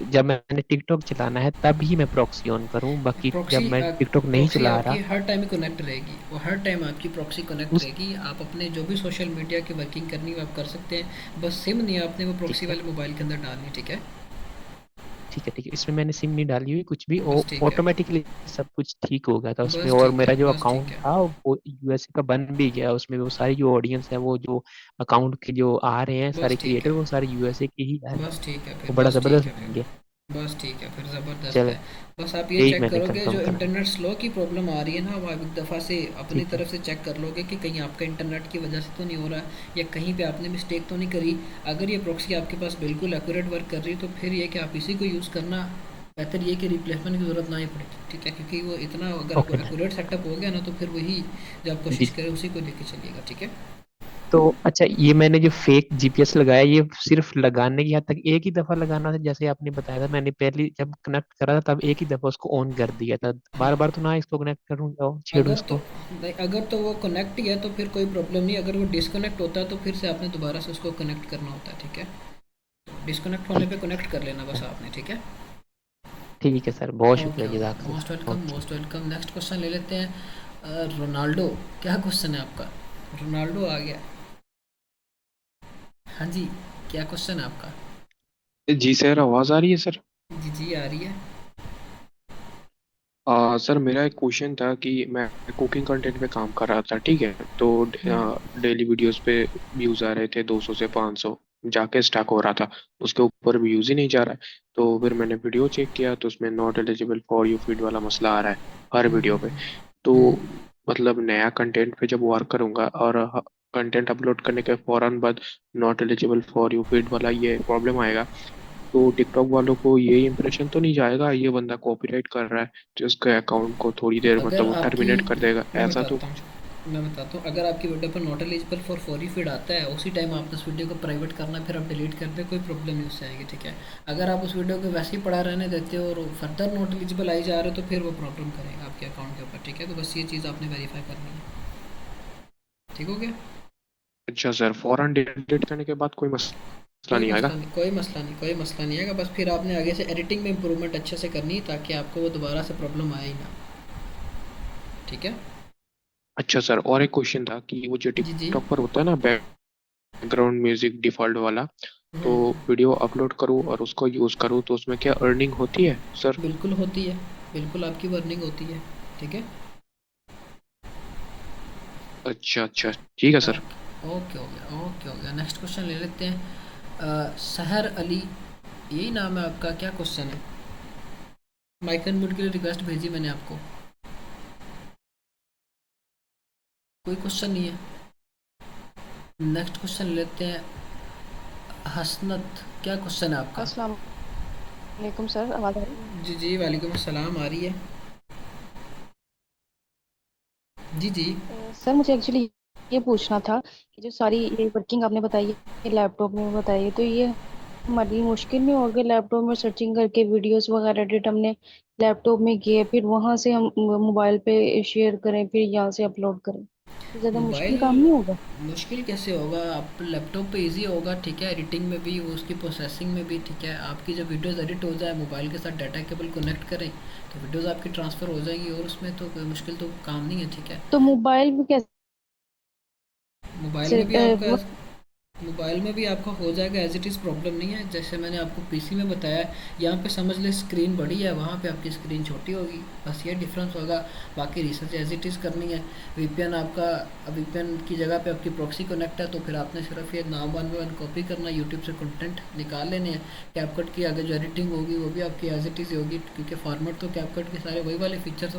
S19: जब मैंने टिकटॉक चलाना है तब ही मैं प्रॉक्सी ऑन करूँ, बाकी जब
S1: प्रॉक्सी
S19: मैं टिकटॉक नहीं
S1: प्रॉक्सी
S19: चला
S1: आपकी
S19: रहा?
S1: हर टाइम कनेक्ट रहेगी, वो हर टाइम आपकी प्रॉक्सी कनेक्ट
S19: उस
S1: रहेगी। आप अपने जो भी सोशल मीडिया की वर्किंग करनी है वो आप कर सकते हैं, बस सिम नहीं आपने वो
S19: ठीक
S1: प्रॉक्सी
S19: है।
S1: वाले मोबाइल के अंदर डालनी, ठीक है।
S19: ठीक है। ठीक है, इसमें मैंने सिम नहीं डाली हुई कुछ भी,
S1: बस ठीक है।
S19: ऑटोमेटिकली सब कुछ ठीक हो गया था उसमें।
S1: बस
S19: और
S1: ठीक है,
S19: मेरा जो
S1: बस ठीक
S19: अकाउंट
S1: है।
S19: था वो यूएसए का बन भी गया, उसमें वो सारी जो ऑडियंस है, वो जो अकाउंट के जो आ रहे हैं सारे
S1: बस ठीक
S19: क्रिएटर,
S1: है।
S19: वो सारे यूएसए के ही आ रहे हैं।
S1: बस ठीक है
S19: वो
S1: फिर,
S19: बड़ा
S1: बस ठीक
S19: जबरदस्त
S1: है
S19: बन
S1: फिर।
S19: गया।
S1: बस ठीक है फिर, ज़बरदस्त
S19: चलो,
S1: है। बस आप ये
S19: यही
S1: चेक
S19: मैंने
S1: करोगे,
S19: कंफर्म
S1: जो
S19: करना।
S1: इंटरनेट स्लो की प्रॉब्लम आ रही है ना, वो आप एक दफ़ा से अपनी
S19: ठीक है।
S1: तरफ से चेक कर लोगे कि कहीं आपका इंटरनेट की वजह से तो नहीं हो रहा, या कहीं पे आपने मिस्टेक तो नहीं करी। अगर ये प्रॉक्सी आपके पास बिल्कुल एक्यूरेट वर्क कर रही है, तो फिर ये कि आप इसी को यूज़ करना बेहतर, ये कि रिप्लेसमेंट की ज़रूरत ना ही पड़ेगी, ठीक है। क्योंकि वो इतना अगर
S19: ओके सर।
S1: एक्यूरेट सेटअप हो गया ना, तो फिर वही जो आप
S19: जी
S1: कोशिश
S19: जी।
S1: करें उसी को लेके चलिएगा, ठीक है।
S19: तो अच्छा, ये मैंने जो फेक जीपीएस लगाया, ये सिर्फ लगाने की हद तक एक ही दफा लगाना था, जैसे आपने बताया था। मैंने पहले जब कनेक्ट करा था तब एक ही दफा उसको ऑन कर दिया था, बार
S1: हाँ,
S19: बार तो ना इसको कनेक्ट करूँ, जाओ छेड़ू इसको।
S1: नहीं, अगर तो वो कनेक्ट ही है तो फिर कोई प्रॉब्लम नहीं। अगर वो डिस्कनेक्ट होता है तो फिर से आपने दोबारा से उसको कनेक्ट करना होता है, ठीक है। तो डिस्कनेक्ट होने
S19: ठीक
S1: पे कनेक्ट कर लेना बस
S19: है।
S1: आपने, ठीक है।
S19: ठीक है सर, बहुत
S1: ओके
S19: शुक्रिया,
S1: ओके, मोस्ट
S19: जज़ाकल्लाह।
S1: Welcome,
S19: okay.
S1: Most welcome. Next question ले लेते हैं। रोनाल्डो, क्या क्वेश्चन है आपका? रोनाल्डो आ गया। हाँ जी, क्या क्वेश्चन है आपका?
S20: जी सर, आवाज़ आ रही है सर?
S1: जी जी आ रही है।
S20: सर मेरा एक क्वेश्चन था कि मैं कुकिंग कंटेंट पे काम कर रहा था, ठीक है, तो डेली वीडियोस पे व्यूज़ आ रहे थे 200 से 500, जाके स्टक हो रहा था, उसके ऊपर व्यूज़ ही नहीं जा रहा है। तो फिर मैंने वीडियो चेक किया तो उसमें not eligible for you feed वाला मसला आ रहा है हर वीडियो पे। तो मतलब नया कंटेंट पे जब वर्क करूंगा और कंटेंट अपलोड करने के फौरन बाद not eligible for you feed वाला ये प्रॉब्लम आएगा, तो टिकटॉक वालों को ये इंप्रेशन तो नहीं जाएगा ये बंदा कॉपीराइट कर रहा है, तो उसके अकाउंट को थोड़ी देर मतलब
S1: अगर
S20: वो
S1: आपकी,
S20: टर्मिनेट कर देगा,
S1: मैं
S20: ऐसा तो?
S1: बताता हूँ मैं बताता हूँ, अगर आपकी वीडियो पर नॉट एलिजिबल फॉर फॉरी फीड आता है, उसी टाइम आपने उस वीडियो को प्राइवेट करना, फिर आप डिलीट कर दे, कोई प्रॉब्लम नहीं उससे आएगी, ठीक है। अगर आप उस वीडियो को वैसे ही पड़ा रहने देते हो और फर्दर नॉट एलिजिबल आई जा रहे हो, तो फिर वो प्रॉब्लम करेगा आपके अकाउंट के ऊपर, ठीक है। तो बस ये चीज़ आपने वेरीफाई करनी है, ठीक हो गया।
S20: अच्छा सर, फौरन डिलीट करने के बाद कोई मसला
S1: कोई
S20: नहीं आएगा?
S1: मसला नहीं, कोई मसला नहीं, कोई मसला नहीं आएगा। बस फिर आपने आगे से एडिटिंग में इम्प्रूवमेंट अच्छे से करनी है, ताकि आपको वो दोबारा से प्रॉब्लम आए ही ना, ठीक है।
S20: अच्छा सर, और एक क्वेश्चन था कि वो जो
S1: जी जी।
S20: टिकटॉक पर होता है ना बैकग्राउंड म्यूजिक डिफॉल्ट वाला, तो
S1: हम्म,
S20: वीडियो अपलोड करूँ और उसको यूज़ करूँ तो उसमें क्या अर्निंग होती है सर?
S1: बिल्कुल होती है, बिल्कुल आपकी वर्निंग होती है, ठीक है।
S20: अच्छा अच्छा, ठीक है सर।
S1: ओके ओके हो गया, ओके हो गया। नेक्स्ट क्वेश्चन ले लेते हैं। सहर अली, यही नाम है आपका? क्या क्वेश्चन है? माइक अनम्यूट के लिए रिक्वेस्ट भेजी मैंने आपको। कोई क्वेश्चन नहीं है। नेक्स्ट क्वेश्चन ले लेते हैं। हसनत, क्या क्वेश्चन है आपका?
S21: अस्सलाम वालेकुम सर, आवाज़ आ रही है?
S1: जी जी, वालेकुम अस्सलाम, आ रही है। जी जी।
S21: सर मुझे एक्चुअली ये पूछना था कि जो सारी ये वर्किंग आपने बताई है लैपटॉप में बताई है, तो ये हमारे लिए मुश्किल नहीं होगा लैपटॉप में सर्चिंग करके वीडियोस वगैरह एडिट हमने लैपटॉप में किए, फिर वहां से हम मोबाइल पे शेयर करें, फिर यहाँ से अपलोड करें, तो ज्यादा मुश्किल
S1: मोबाइल
S21: काम नहीं होगा?
S1: मुश्किल कैसे होगा? आप लैपटॉप पे इजी होगा, ठीक है, एडिटिंग में भी, वो उसकी प्रोसेसिंग में भी, ठीक है। आपकी जब वीडियोस एडिट हो जाए, मोबाइल के साथ डाटा केबल कनेक्ट करें, तो वीडियोस आपकी ट्रांसफ़र हो जाएगी, और उसमें तो कोई मुश्किल तो काम नहीं है, ठीक है।
S21: तो मोबाइल में
S1: मोबाइल
S21: कैसे
S1: में भी आपका मोबाइल में भी आपका हो जाएगा एज इट इज़, प्रॉब्लम नहीं है। जैसे मैंने आपको पीसी में बताया है, यहाँ पे समझ ले स्क्रीन बड़ी है, वहाँ पे आपकी स्क्रीन छोटी होगी, बस ये डिफरेंस होगा। बाकी रिसर्च एज इट इज़ करनी है। वीपीएन आपका, वीपीएन की जगह पे आपकी प्रॉक्सी कनेक्ट है, तो फिर आपने सिर्फ ये नाम वन बाय वन कॉपी करना, यूट्यूब से कंटेंट निकाल लेने हैं। कैपकट की आगे जो एडिटिंग होगी वो भी आपकी एज इट इज़ होगी, क्योंकि फॉर्मेट तो कैपकट के सारे वही वाले फीचर्स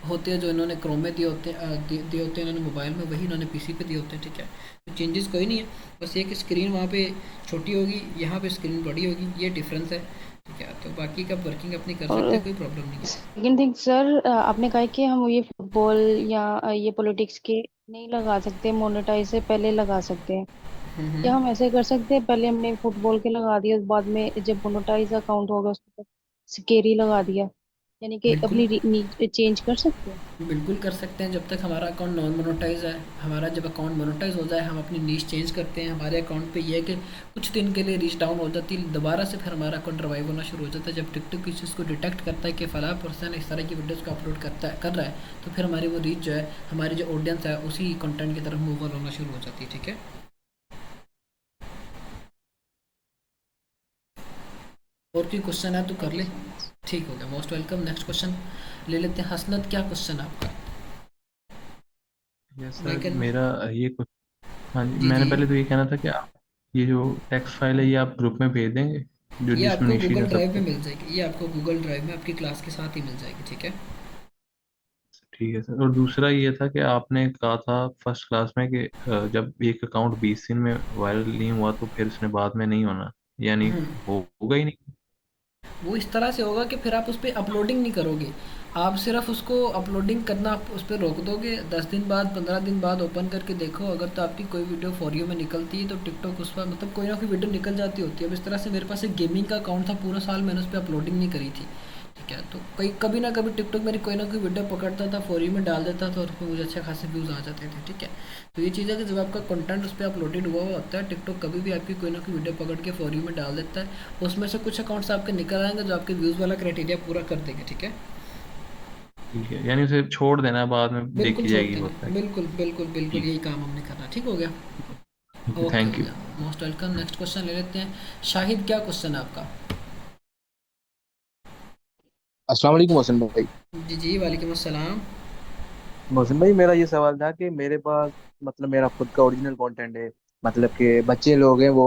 S1: होते हैं जो इन्होंने क्रोम में दिए होते हैं, दिए होते हैं इन्होंने मोबाइल में, वही इन्होंने पीसी पे दिए होते हैं, ठीक है। तो चेंजेस कोई नहीं है, बस ये कि स्क्रीन वहाँ पे छोटी होगी, यहाँ पे स्क्रीन बड़ी होगी, ये डिफरेंस है, ठीक है। तो बाकी का वर्किंग अपनी कर सकते हैं,
S21: और
S1: कोई प्रॉब्लम नहीं है।
S21: सेकंड थिंग सर, आपने कहा कि हम ये फुटबॉल या ये पॉलिटिक्स के नहीं लगा सकते, मोनेटाइज से पहले लगा सकते हैं। क्या हम ऐसे कर सकते हैं, पहले हमने फुटबॉल के लगा दिया, बाद में जब मोनेटाइज अकाउंट होगा उसको सिकेरी लगा दिया, यानी कि
S1: बिल्कुल,
S21: अपनी चेंज कर सकते हैं?
S1: बिल्कुल कर सकते हैं। जब तक हमारा अकाउंट नॉन मोनेटाइज है, हमारा जब अकाउंट मोनेटाइज हो जाए, हम अपनी नीश चेंज करते हैं। हमारे अकाउंट पे ये है कि कुछ दिन के लिए रीच डाउन हो जाती है, दोबारा से फिर हमारा अकाउंट रिवाइव होना शुरू हो जाता है। जब टिकटॉक इस चीज़ को डिटेक्ट करता है कि फला पर्सन इस तरह की वीडियोज़ को अपलोड कर रहा है, तो फिर हमारी वो रीच जो है, हमारी जो ऑडियंस है, उसी कंटेंट की तरफ मूव ऑन होना शुरू हो जाती है, ठीक है। और कोई क्वेश्चन है तो कर ले। ठीक हो गया, मोस्ट वेलकम। नेक्स्ट क्वेश्चन ले लेते हैं। हसनत, क्या क्वेश्चन है आपका?
S2: यस सर,
S1: लेकिन
S2: मेरा ये कुछ, हाँ जी,
S1: जी
S2: मैंने
S1: जी,
S2: पहले तो ये कहना था कि आप ये जो टेक्स्ट फाइल है ये आप ग्रुप में भेज देंगे, जो
S1: ये
S2: जिसमें
S1: आपको
S2: निशी
S1: गूगल
S2: था
S1: ड्राइव में
S2: सबको।
S1: मिल जाएगी, ये आपको गूगल ड्राइव में आपकी क्लास के साथ ही मिल जाएगी, ठीक है।
S2: ठीक है सर। और दूसरा ये था कि आपने कहा था फर्स्ट क्लास में कि जब एक अकाउंट 20 दिन में वायरल नहीं हुआ तो फिर उसने बाद में नहीं होना, यानी
S1: हम्म,
S2: होगा ही नहीं।
S1: वो इस तरह से होगा कि फिर आप उस पर अपलोडिंग नहीं करोगे, आप सिर्फ उसको अपलोडिंग करना आप उस पर रोक दोगे। 10 दिन बाद, 15 दिन बाद ओपन करके देखो, अगर तो आपकी कोई वीडियो फॉर यू में निकलती है, तो टिकटॉक उस पर मतलब कोई ना कोई वीडियो निकल जाती होती है। अब इस तरह से मेरे पास एक गेमिंग का अकाउंट था, पूरा साल मैंने उस पर अपलोडिंग नहीं करी थी, ठीक है। तो कई कभी ना कभी टिकटॉक मेरी कोई ना कोई वीडियो पकड़ता था, फॉर यू में डाल देता था, और उसमें मुझे अच्छे खासे व्यूज़ आ जाते थे, ठीक है। तो ये चीज़ है कि जब आपका कंटेंट उस पर अपलोडेड हुआ हुआ होता है, टिकटॉक कभी भी आपकी कोई ना कोई वीडियो पकड़ के फॉर यू में डाल देता है। उसमें से कुछ अकाउंट्स आपके निकल आएंगे जो आपके व्यूज़ वाला क्राइटेरिया पूरा कर देंगे, ठीक है।
S2: ठीक है, यानी उसे छोड़ देना है, बाद में
S1: बिल्कुल
S2: देखी
S1: छोड़
S2: जाएगी
S1: देंगे,
S2: होता है।
S1: बिल्कुल बिल्कुल बिल्कुल,
S2: ठीक
S1: यही काम हमने करना, ठीक हो गया।
S2: है,
S1: ओके हो
S2: थैंक यू।
S1: गया, मोस्ट वेलकम। नेक्स्ट क्वेश्चन ले लेते हैं। शाहिद, क्या क्वेश्चन है आपका?
S22: अस्सलाम वालेकुम मोहसिन भाई।
S1: जी जी, वालेकुम अस्सलाम।
S22: मोहसिन भाई, मेरा ये सवाल था कि मेरे पास मतलब मेरा खुद का ओरिजिनल कंटेंट है। मतलब कि बच्चे लोग हैं वो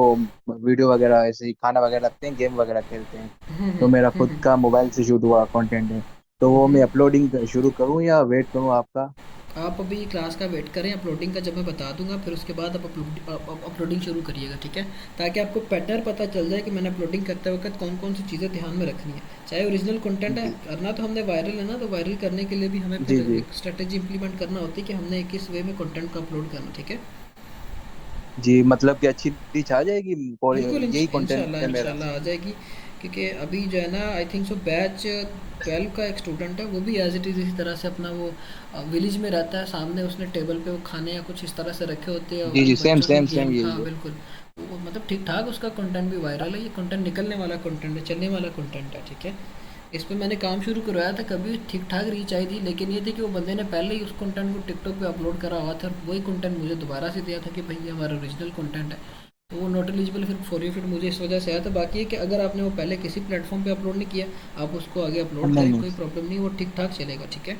S22: वीडियो वगैरह ऐसे ही खाना वगैरह रखते हैं, गेम वगैरह खेलते हैं। तो मेरा खुद का मोबाइल से शूट हुआ कंटेंट है। तो वो मैं अपलोडिंग शुरू करूँ या वेट करूँ आपका?
S1: आप अभी क्लास का वेट करें, अपलोडिंग का जब मैं बता दूंगा, फिर उसके बाद आप अपलोडिंग शुरू करिएगा, ठीक है। ताकि आपको पैटर्न पता चल जाए कि मैंने अपलोडिंग करते वक्त कौन कौन सी चीज़ें ध्यान में रखनी है। चाहे ओरिजिनल कंटेंट है,
S22: जी
S1: करना तो हमने वायरल है ना, तो वायरल करने के लिए भी हमें
S22: जी
S1: फिर
S22: जी
S1: एक स्ट्रेटेजी इंप्लीमेंट करना होती है कि हमने किस वे में कंटेंट को अपलोड करना, ठीक है।
S22: जी, मतलब कि अच्छी रीच आ जाएगी
S1: बिल्कुल,
S22: यही कंटेंट
S1: इंशाल्लाह
S22: है मेरा।
S1: इंशाल्लाह आ जाएगी। क्योंकि अभी जो है ना, आई थिंक सो बैच 12 का एक स्टूडेंट है, वो भी एज इट इज़ इसी तरह से अपना वो विलेज में रहता है, सामने उसने टेबल पे वो खाने या कुछ इस तरह से रखे होते हैं,
S22: जी
S1: और
S22: जी, सेम
S1: बच्चों की
S22: सेम सेम
S1: गेम, हाँ
S22: यही है।
S1: बिल्कुल। वो मतलब ठीक ठाक उसका कंटेंट भी वायरल है, ये कंटेंट निकलने वाला कंटेंट है, चलने वाला कंटेंट है, ठीक है। इस पे मैंने काम शुरू करवाया था, कभी ठीक ठाक रीच आई थी, लेकिन ये थी कि वो बंदे ने पहले ही उस कंटेंट को टिकटॉक पे अपलोड करा हुआ था, और वही कंटेंट मुझे दोबारा से दिया था कि भाई ये हमारा ओरिजिनल कंटेंट है। तो वो नॉट एलिजिबल फिर फॉर यू फिट मुझे इस वजह से आया था। बाकी है कि अगर आपने वो पहले किसी प्लेटफॉर्म पे अपलोड नहीं किया, आप उसको आगे अपलोड
S22: नहीं
S1: करें,
S22: नहीं,
S1: कोई प्रॉब्लम नहीं, वो ठीक ठाक चलेगा, ठीक है।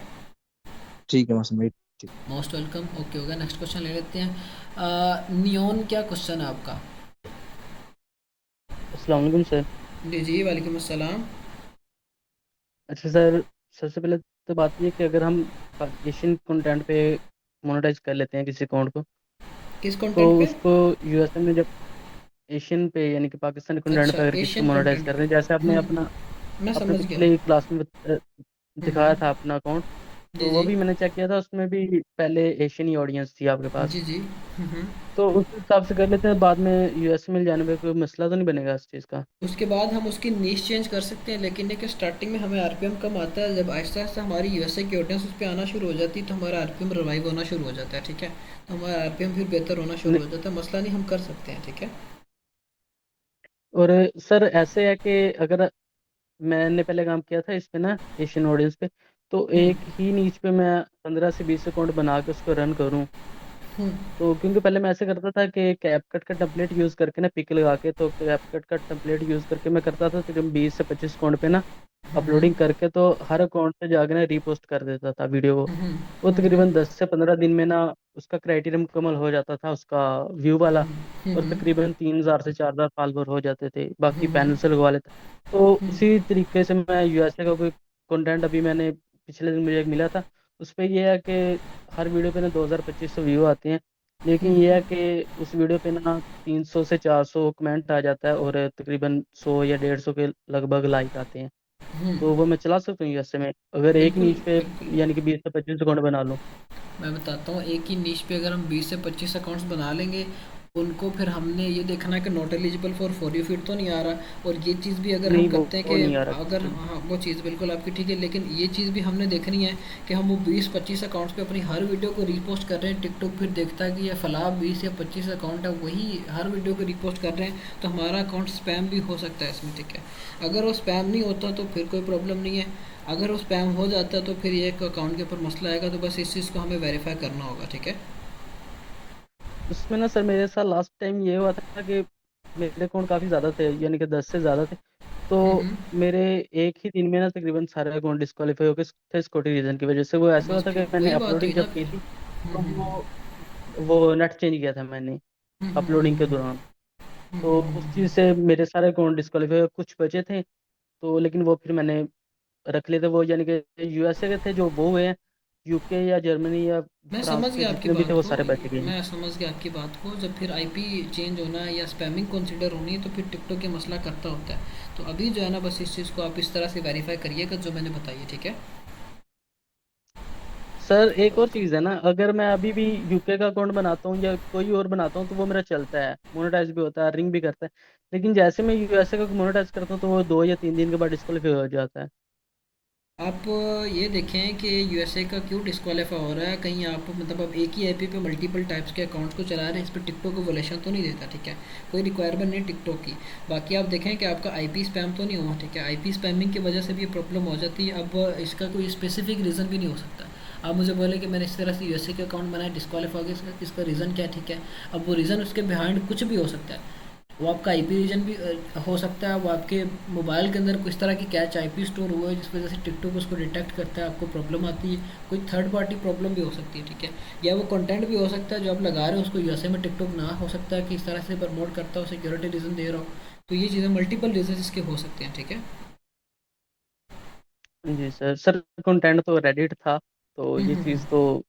S22: ठीक है मोहसिन भाई। ठीक।
S1: Most welcome. ओके हो गया, नेक्स्ट क्वेश्चन ले लेते हैं। नियॉन, क्या क्वेश्चन है आपका?
S11: अस्सलाम वालेकुम सर।
S1: जी जी, वालेकुम अस्सलाम।
S11: अच्छा सर, सबसे पहले तो बात ये है कि अगर हम एशियन कंटेंट पे मोनेटाइज कर लेते हैं किसी अकाउंट को,
S1: किस
S11: तो
S1: कंटेंट पे?
S11: उसको यूएसए में जब एशियन पे यानी कि पाकिस्तानी कंटेंट
S1: अच्छा,
S11: पे अगर किसी को
S1: एशियन
S11: मोनेटाइज
S1: कंटेंट
S11: कर
S1: पे।
S11: रहे हैं, जैसे आपने अपना
S1: मैं
S11: आपने
S1: समझ गया।
S11: पिछले क्लास में
S1: हम्म,
S11: दिखाया था अपना अकाउंट,
S1: जी
S12: तो वो
S1: जी
S12: भी मैंने चेक किया था, उसमें भी पहले एशियन ही ऑडियंस थी आपके पास।
S1: जी जी
S12: तो उस हिसाब से कर लेते हैं, बाद में यूएस मिल जाने पे कोई मसला तो नहीं बनेगा इस चीज़ का।
S1: उसके बाद हम उसकी नीश चेंज कर सकते हैं, लेकिन ये कि स्टार्टिंग में हमें आरपीएम कम आता है, जब आहिस्ता आहिस्ता हमारी यूएसए की ऑडियंस उस पर आना शुरू हो जाती है तो हमारा आरपीएम रिवाइव होना शुरू हो जाता है, ठीक है। तो हमारा आरपीएम फिर बेहतर होना शुरू हो जाता है, मसला नहीं, हम कर सकते हैं, ठीक है।
S12: और सर ऐसे है कि अगर मैंने पहले काम किया था इस पे ना, एशियन ऑडियंस पे, तो
S1: हम्म
S12: एक ही नीच पे मैं 15 से 20 अकाउंट बना के उसको रन करूँ।
S1: हम्म
S12: तो क्योंकि पहले मैं ऐसे करता था कि कैपकट का टेम्पलेट यूज़ करके ना, पिक लगा के, तो कैपकट का टेम्पलेट यूज़ करके मैं करता था तकरीबन 20 से 25 अकाउंट पे ना
S1: हम्म
S12: अपलोडिंग करके, तो हर अकाउंट पे जाके ना रीपोस्ट कर देता था वीडियो को।
S1: हम्म
S12: वो
S1: हम्म
S12: तकरीबन 10 से 15 दिन में ना उसका क्राइटेरिया मुकम्मल हो जाता था उसका, व्यू वाला। और
S1: हम्म
S12: तकरीबन 3,000 से 4,000 फॉलोवर हो जाते थे, बाकी
S1: हम्म
S12: पैनल से लगवा लेते। तो
S1: हम्म
S12: उसी तरीके से मैं यूएसए का कोई कंटेंट अभी मैंने पिछले दिन मुझे एक मिला था, उस पर यह है कि हर वीडियो पे ना 2,000-2,500 व्यू आते हैं, लेकिन यह है कि उस वीडियो पे ना 300 से 400 कमेंट आ जाता है और तकरीबन 100 या 150 के लगभग लाइक आते हैं। तो वो मैं चला सकता हूँ यूएसए में अगर एक
S1: बिल्कुल
S12: नीच पे,
S1: बिल्कुल।
S12: यानी कि 20 से 25 अकाउंट बना लूँ।
S1: मैं बताता हूँ, एक ही निश पे अगर हम 20 से 25 अकाउंट्स बना लेंगे, उनको फिर हमने ये देखना है कि not eligible for you feed तो नहीं आ रहा। और ये चीज़ भी अगर हम
S12: नहीं,
S1: करते हैं
S12: वो
S1: कि
S12: नहीं आ रहा
S1: अगर,
S12: किसी में।
S1: हाँ वो चीज़ बिल्कुल आपकी ठीक है, लेकिन ये चीज़ भी हमने देखनी है कि हम वो 20-25 अकाउंट्स पे अपनी हर वीडियो को रीपोस्ट कर रहे हैं, टिकटॉक फिर देखता है कि ये फलाह 20 या 25 अकाउंट है वही हर वीडियो को रीपोस्ट कर रहे हैं, तो हमारा अकाउंट स्पैम भी हो सकता है इसमें, ठीक है। अगर वो स्पैम नहीं होता तो फिर कोई प्रॉब्लम नहीं है, अगर वो स्पैम हो जाता है तो फिर ये एक अकाउंट के ऊपर मसला आएगा, तो बस इस चीज़ को हमें वेरीफाई करना होगा, ठीक है।
S12: उसमें ना सर मेरे साथ लास्ट टाइम ये हुआ था कि मेरे अकाउंट काफ़ी ज़्यादा थे, यानी कि 10 से ज़्यादा थे। तो
S1: हम्म
S12: मेरे एक ही दिन में ना तकरीबन सारे अकाउंट डिस्क्वालीफाई हो गए थे सिक्योरिटी रीजन की वजह से। वो ऐसा हुआ
S1: बस
S12: था
S1: फिर
S12: कि मैंने
S1: वही बात हुई
S12: अपलोडिंग
S1: ना
S12: जब की
S1: फिर।
S12: थी, तो
S1: हम्म
S12: वो नेट चेंज किया था मैंने अपलोडिंग के
S1: हम्म
S12: दौरान। तो उस चीज़ से मेरे सारे अकाउंट डिस्क्वालीफाई हुए, कुछ बचे थे तो, लेकिन वो फिर मैंने रख लिए थे। वो यानी कि यूएसए के थे जो वो हुए हैं, यूके या जर्मनी या
S1: मैं
S12: फ्रांस
S1: समझ
S12: के
S1: गया आपकी
S12: जितने भी थे
S1: बात
S12: वो
S1: को,
S12: सारे बच गए हैं।
S1: मैं समझ गया आपकी बात को। जब फिर आईपी चेंज होना है या स्पैमिंग कंसिडर होनी है तो फिर टिकटॉक ये मसला करता होता है। तो अभी जो है ना, बस इस चीज़ को आप इस तरह से वेरीफाई करिएगा जो मैंने बताई है, ठीक है।
S12: सर एक और चीज़ है ना, अगर मैं अभी भी यूके का अकाउंट बनाता हूँ या कोई और बनाता हूँ तो वो मेरा चलता है, मोनेटाइज भी होता है, रिंग भी करता है। लेकिन जैसे मैं यूएसए का मोनेटाइज करता हूँ तो वो 2 या 3 दिन के बाद डिस्क्वालीफाई हो जाता है।
S1: आप ये देखें कि यूएसए का क्यों डिस्क्वालीफाई हो रहा है, कहीं आप मतलब अब एक ही आईपी पे मल्टीपल टाइप्स के अकाउंट्स को चला रहे हैं, इस पर टिकटॉक को वोलेशन तो नहीं देता, ठीक है। कोई रिक्वायरमेंट नहीं टिकटॉक की। बाकी आप देखें कि आपका आईपी स्पैम तो नहीं हुआ, ठीक है। आईपी स्पैमिंग की वजह से भी ये प्रॉब्लम हो जाती है। अब इसका कोई स्पेसिफिक रीज़न भी नहीं हो सकता। आप मुझे बोले कि मैंने इस तरह से यूएसए के अकाउंट बनाया, डिस्क्वालीफाई हो गया, इसका रीज़न क्या है, ठीक है। अब वो रीज़न उसके बिहाइंड कुछ भी हो सकता है। वो आपका आईपी रीजन भी हो सकता है, वो आपके मोबाइल के अंदर कुछ तरह की कैच आईपी स्टोर हुआ है जिस वजह से टिकटॉक उसको डिटेक्ट करता है, आपको प्रॉब्लम आती है। कोई थर्ड पार्टी प्रॉब्लम भी हो सकती है, ठीक है। या वो कंटेंट भी हो सकता है जो आप लगा रहे हो उसको यूएसए में टिकटॉक ना हो सकता है कि इस तरह से प्रमोट करता हो, सिक्योरिटी रीज़न दे रहा हो। तो ये चीज़ें मल्टीपल रीजन इसके हो सकते हैं, ठीक है।
S12: जी सर। सर कंटेंट तो रेडिट था, तो ये चीज़
S1: हम्म।
S12: तो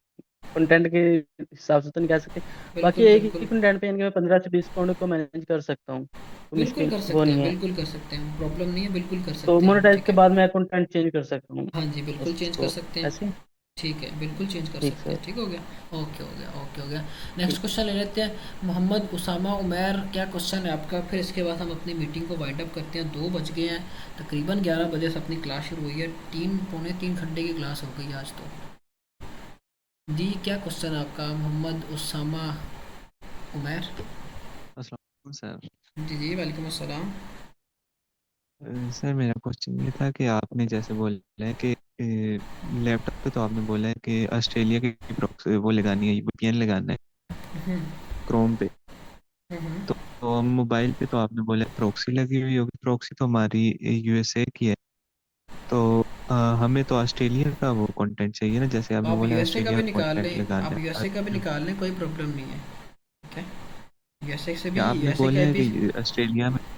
S12: कंटेंट के हिसाब से तो नहीं कह सकते। बाकी
S1: बिल्कुल
S12: एक ही
S1: बिल्कुल
S12: कंटेंट पे यानी कि मैं 15 से 20 अकाउंट को मैनेज कर सकता हूँ, तो
S1: बिल्कुल
S12: मुश्किल
S1: कर
S12: वो
S1: सकते हैं,
S12: नहीं है।
S1: बिल्कुल कर सकते हैं, प्रॉब्लम नहीं है, बिल्कुल कर
S12: तो
S1: सकते हैं हम,
S12: मोनेटाइज
S1: ठीक
S12: के
S1: है।
S12: बाद मैं कंटेंट चेंज कर सकता हूँ
S1: हाँ जी, बिल्कुल चेंज कर
S12: उसको,
S1: सकते हैं।
S12: ऐसे।
S1: ठीक है, बिल्कुल चेंज कर
S12: ठीक
S1: सकते
S12: सर।
S1: हैं, ठीक हो गया। ओके हो गया, ओके हो गया। नेक्स्ट
S12: ठीक।
S1: क्वेश्चन ले लेते हैं। मोहम्मद उसामा उमैर, क्या क्वेश्चन है आपका? फिर इसके बाद हम अपनी मीटिंग को वाइंड अप करते हैं, 2 बज गए हैं। तकरीबन 11 बजे से अपनी क्लास शुरू हुई है, 3 पौने 3 घंटे की क्लास हो गई आज तो। जी क्या क्वेश्चन है आपका मोहम्मद उसामा उमैर?
S3: अस्सलाम वालेकुम सर।
S1: जी जी, वालेकुम अस्सलाम।
S3: सर मेरा क्वेश्चन ये था कि आपने जैसे बोला है कि लैपटॉप पे तो आपने बोला है कि ऑस्ट्रेलिया की proxy वो लगानी है, वीपीएन लगाना है
S1: हम्म
S3: क्रोम पे।
S1: हम्म
S3: तो मोबाइल पे तो आपने बोला प्रॉक्सी लगी हुई होगी, प्रॉक्सी तो हमारी यूएसए की है। तो हमें तो ऑस्ट्रेलिया का वो कंटेंट चाहिए ना, जैसे आपने
S1: आप
S3: बोला
S1: यूएसए का
S3: ऑस्ट्रेलिया
S1: भी
S3: का
S1: निकाल
S3: कंटेंट
S1: लें,
S3: लगाना
S1: आप
S3: है।
S1: यूएसए का भी निकाल लें, कोई प्रॉब्लम नहीं है, ठीक है। यूएसए से भी,
S3: क्या आपने
S1: यूएसए का
S3: बोला है
S1: आईपी।
S3: कि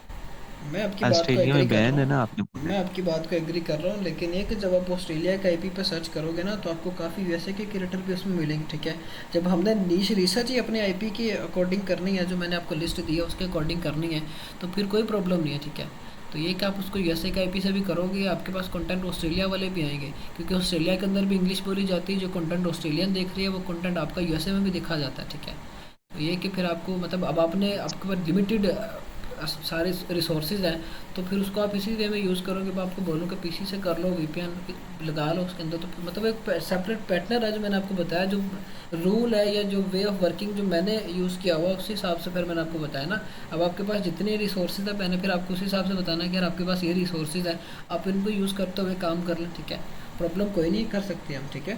S1: मैं आपकी बात को
S3: ऑस्ट्रेलिया
S1: एग्री
S3: में
S1: कर रहा
S3: बैन है ना, आपने
S1: हूँ,
S3: बोला है।
S1: मैं आपकी बात को एग्री कर रहा हूँ, लेकिन ये कि जब आप ऑस्ट्रेलिया के आईपी पे सर्च करोगे ना तो आपको काफ़ी यूएसए के क्रिएटर भी उसमें मिलेंगे, ठीक है। जब हमने नीश रिसर्च ही अपने आईपी के अकॉर्डिंग करनी है, जो मैंने आपको लिस्ट दी है उसके अकॉर्डिंग करनी है, तो फिर कोई प्रॉब्लम नहीं है, ठीक है। तो ये कि आप उसको यूएसए का आईपी से भी करोगे, आपके पास कंटेंट ऑस्ट्रेलिया वाले भी आएंगे, क्योंकि ऑस्ट्रेलिया के अंदर भी इंग्लिश बोली जाती है। जो कंटेंट ऑस्ट्रेलियन देख रही है वो कंटेंट आपका यूएसए में भी दिखा जाता है, ठीक है। तो ये कि फिर आपको मतलब अब आपके पास लिमिटेड सारे रिसोर्सेज हैं, तो फिर उसको आप इसी वे में यूज़ करोगे। मैं आपको बोलूँ कि पीसी से कर लो, वीपीएन लगा लो उसके अंदर, तो मतलब एक सेपरेट पैटर्न है जो मैंने आपको बताया, जो रूल है या जो वे ऑफ वर्किंग जो मैंने यूज़ किया हुआ उसी हिसाब से फिर मैंने आपको बताया ना। अब आपके पास जितने रिसोर्सेज है मैंने फिर आपको उसी हिसाब से बताना कि यार आपके पास ये रिसोर्सेज है, आप इनको यूज़ करते हुए काम कर लें, ठीक है। प्रॉब्लम कोई नहीं, कर सकते हम, ठीक है।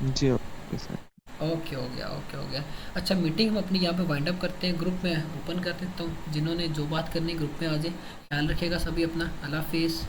S3: जी ओके सर।
S1: ओके, हो गया, ओके हो गया। अच्छा, मीटिंग हम अपनी यहाँ पे वाइंड अप करते हैं, ग्रुप में ओपन कर देता हूँ। जिन्होंने जो बात करनी ग्रुप में आ जाए। ख्याल रखिएगा सभी अपना। अल्लाह हाफिज़।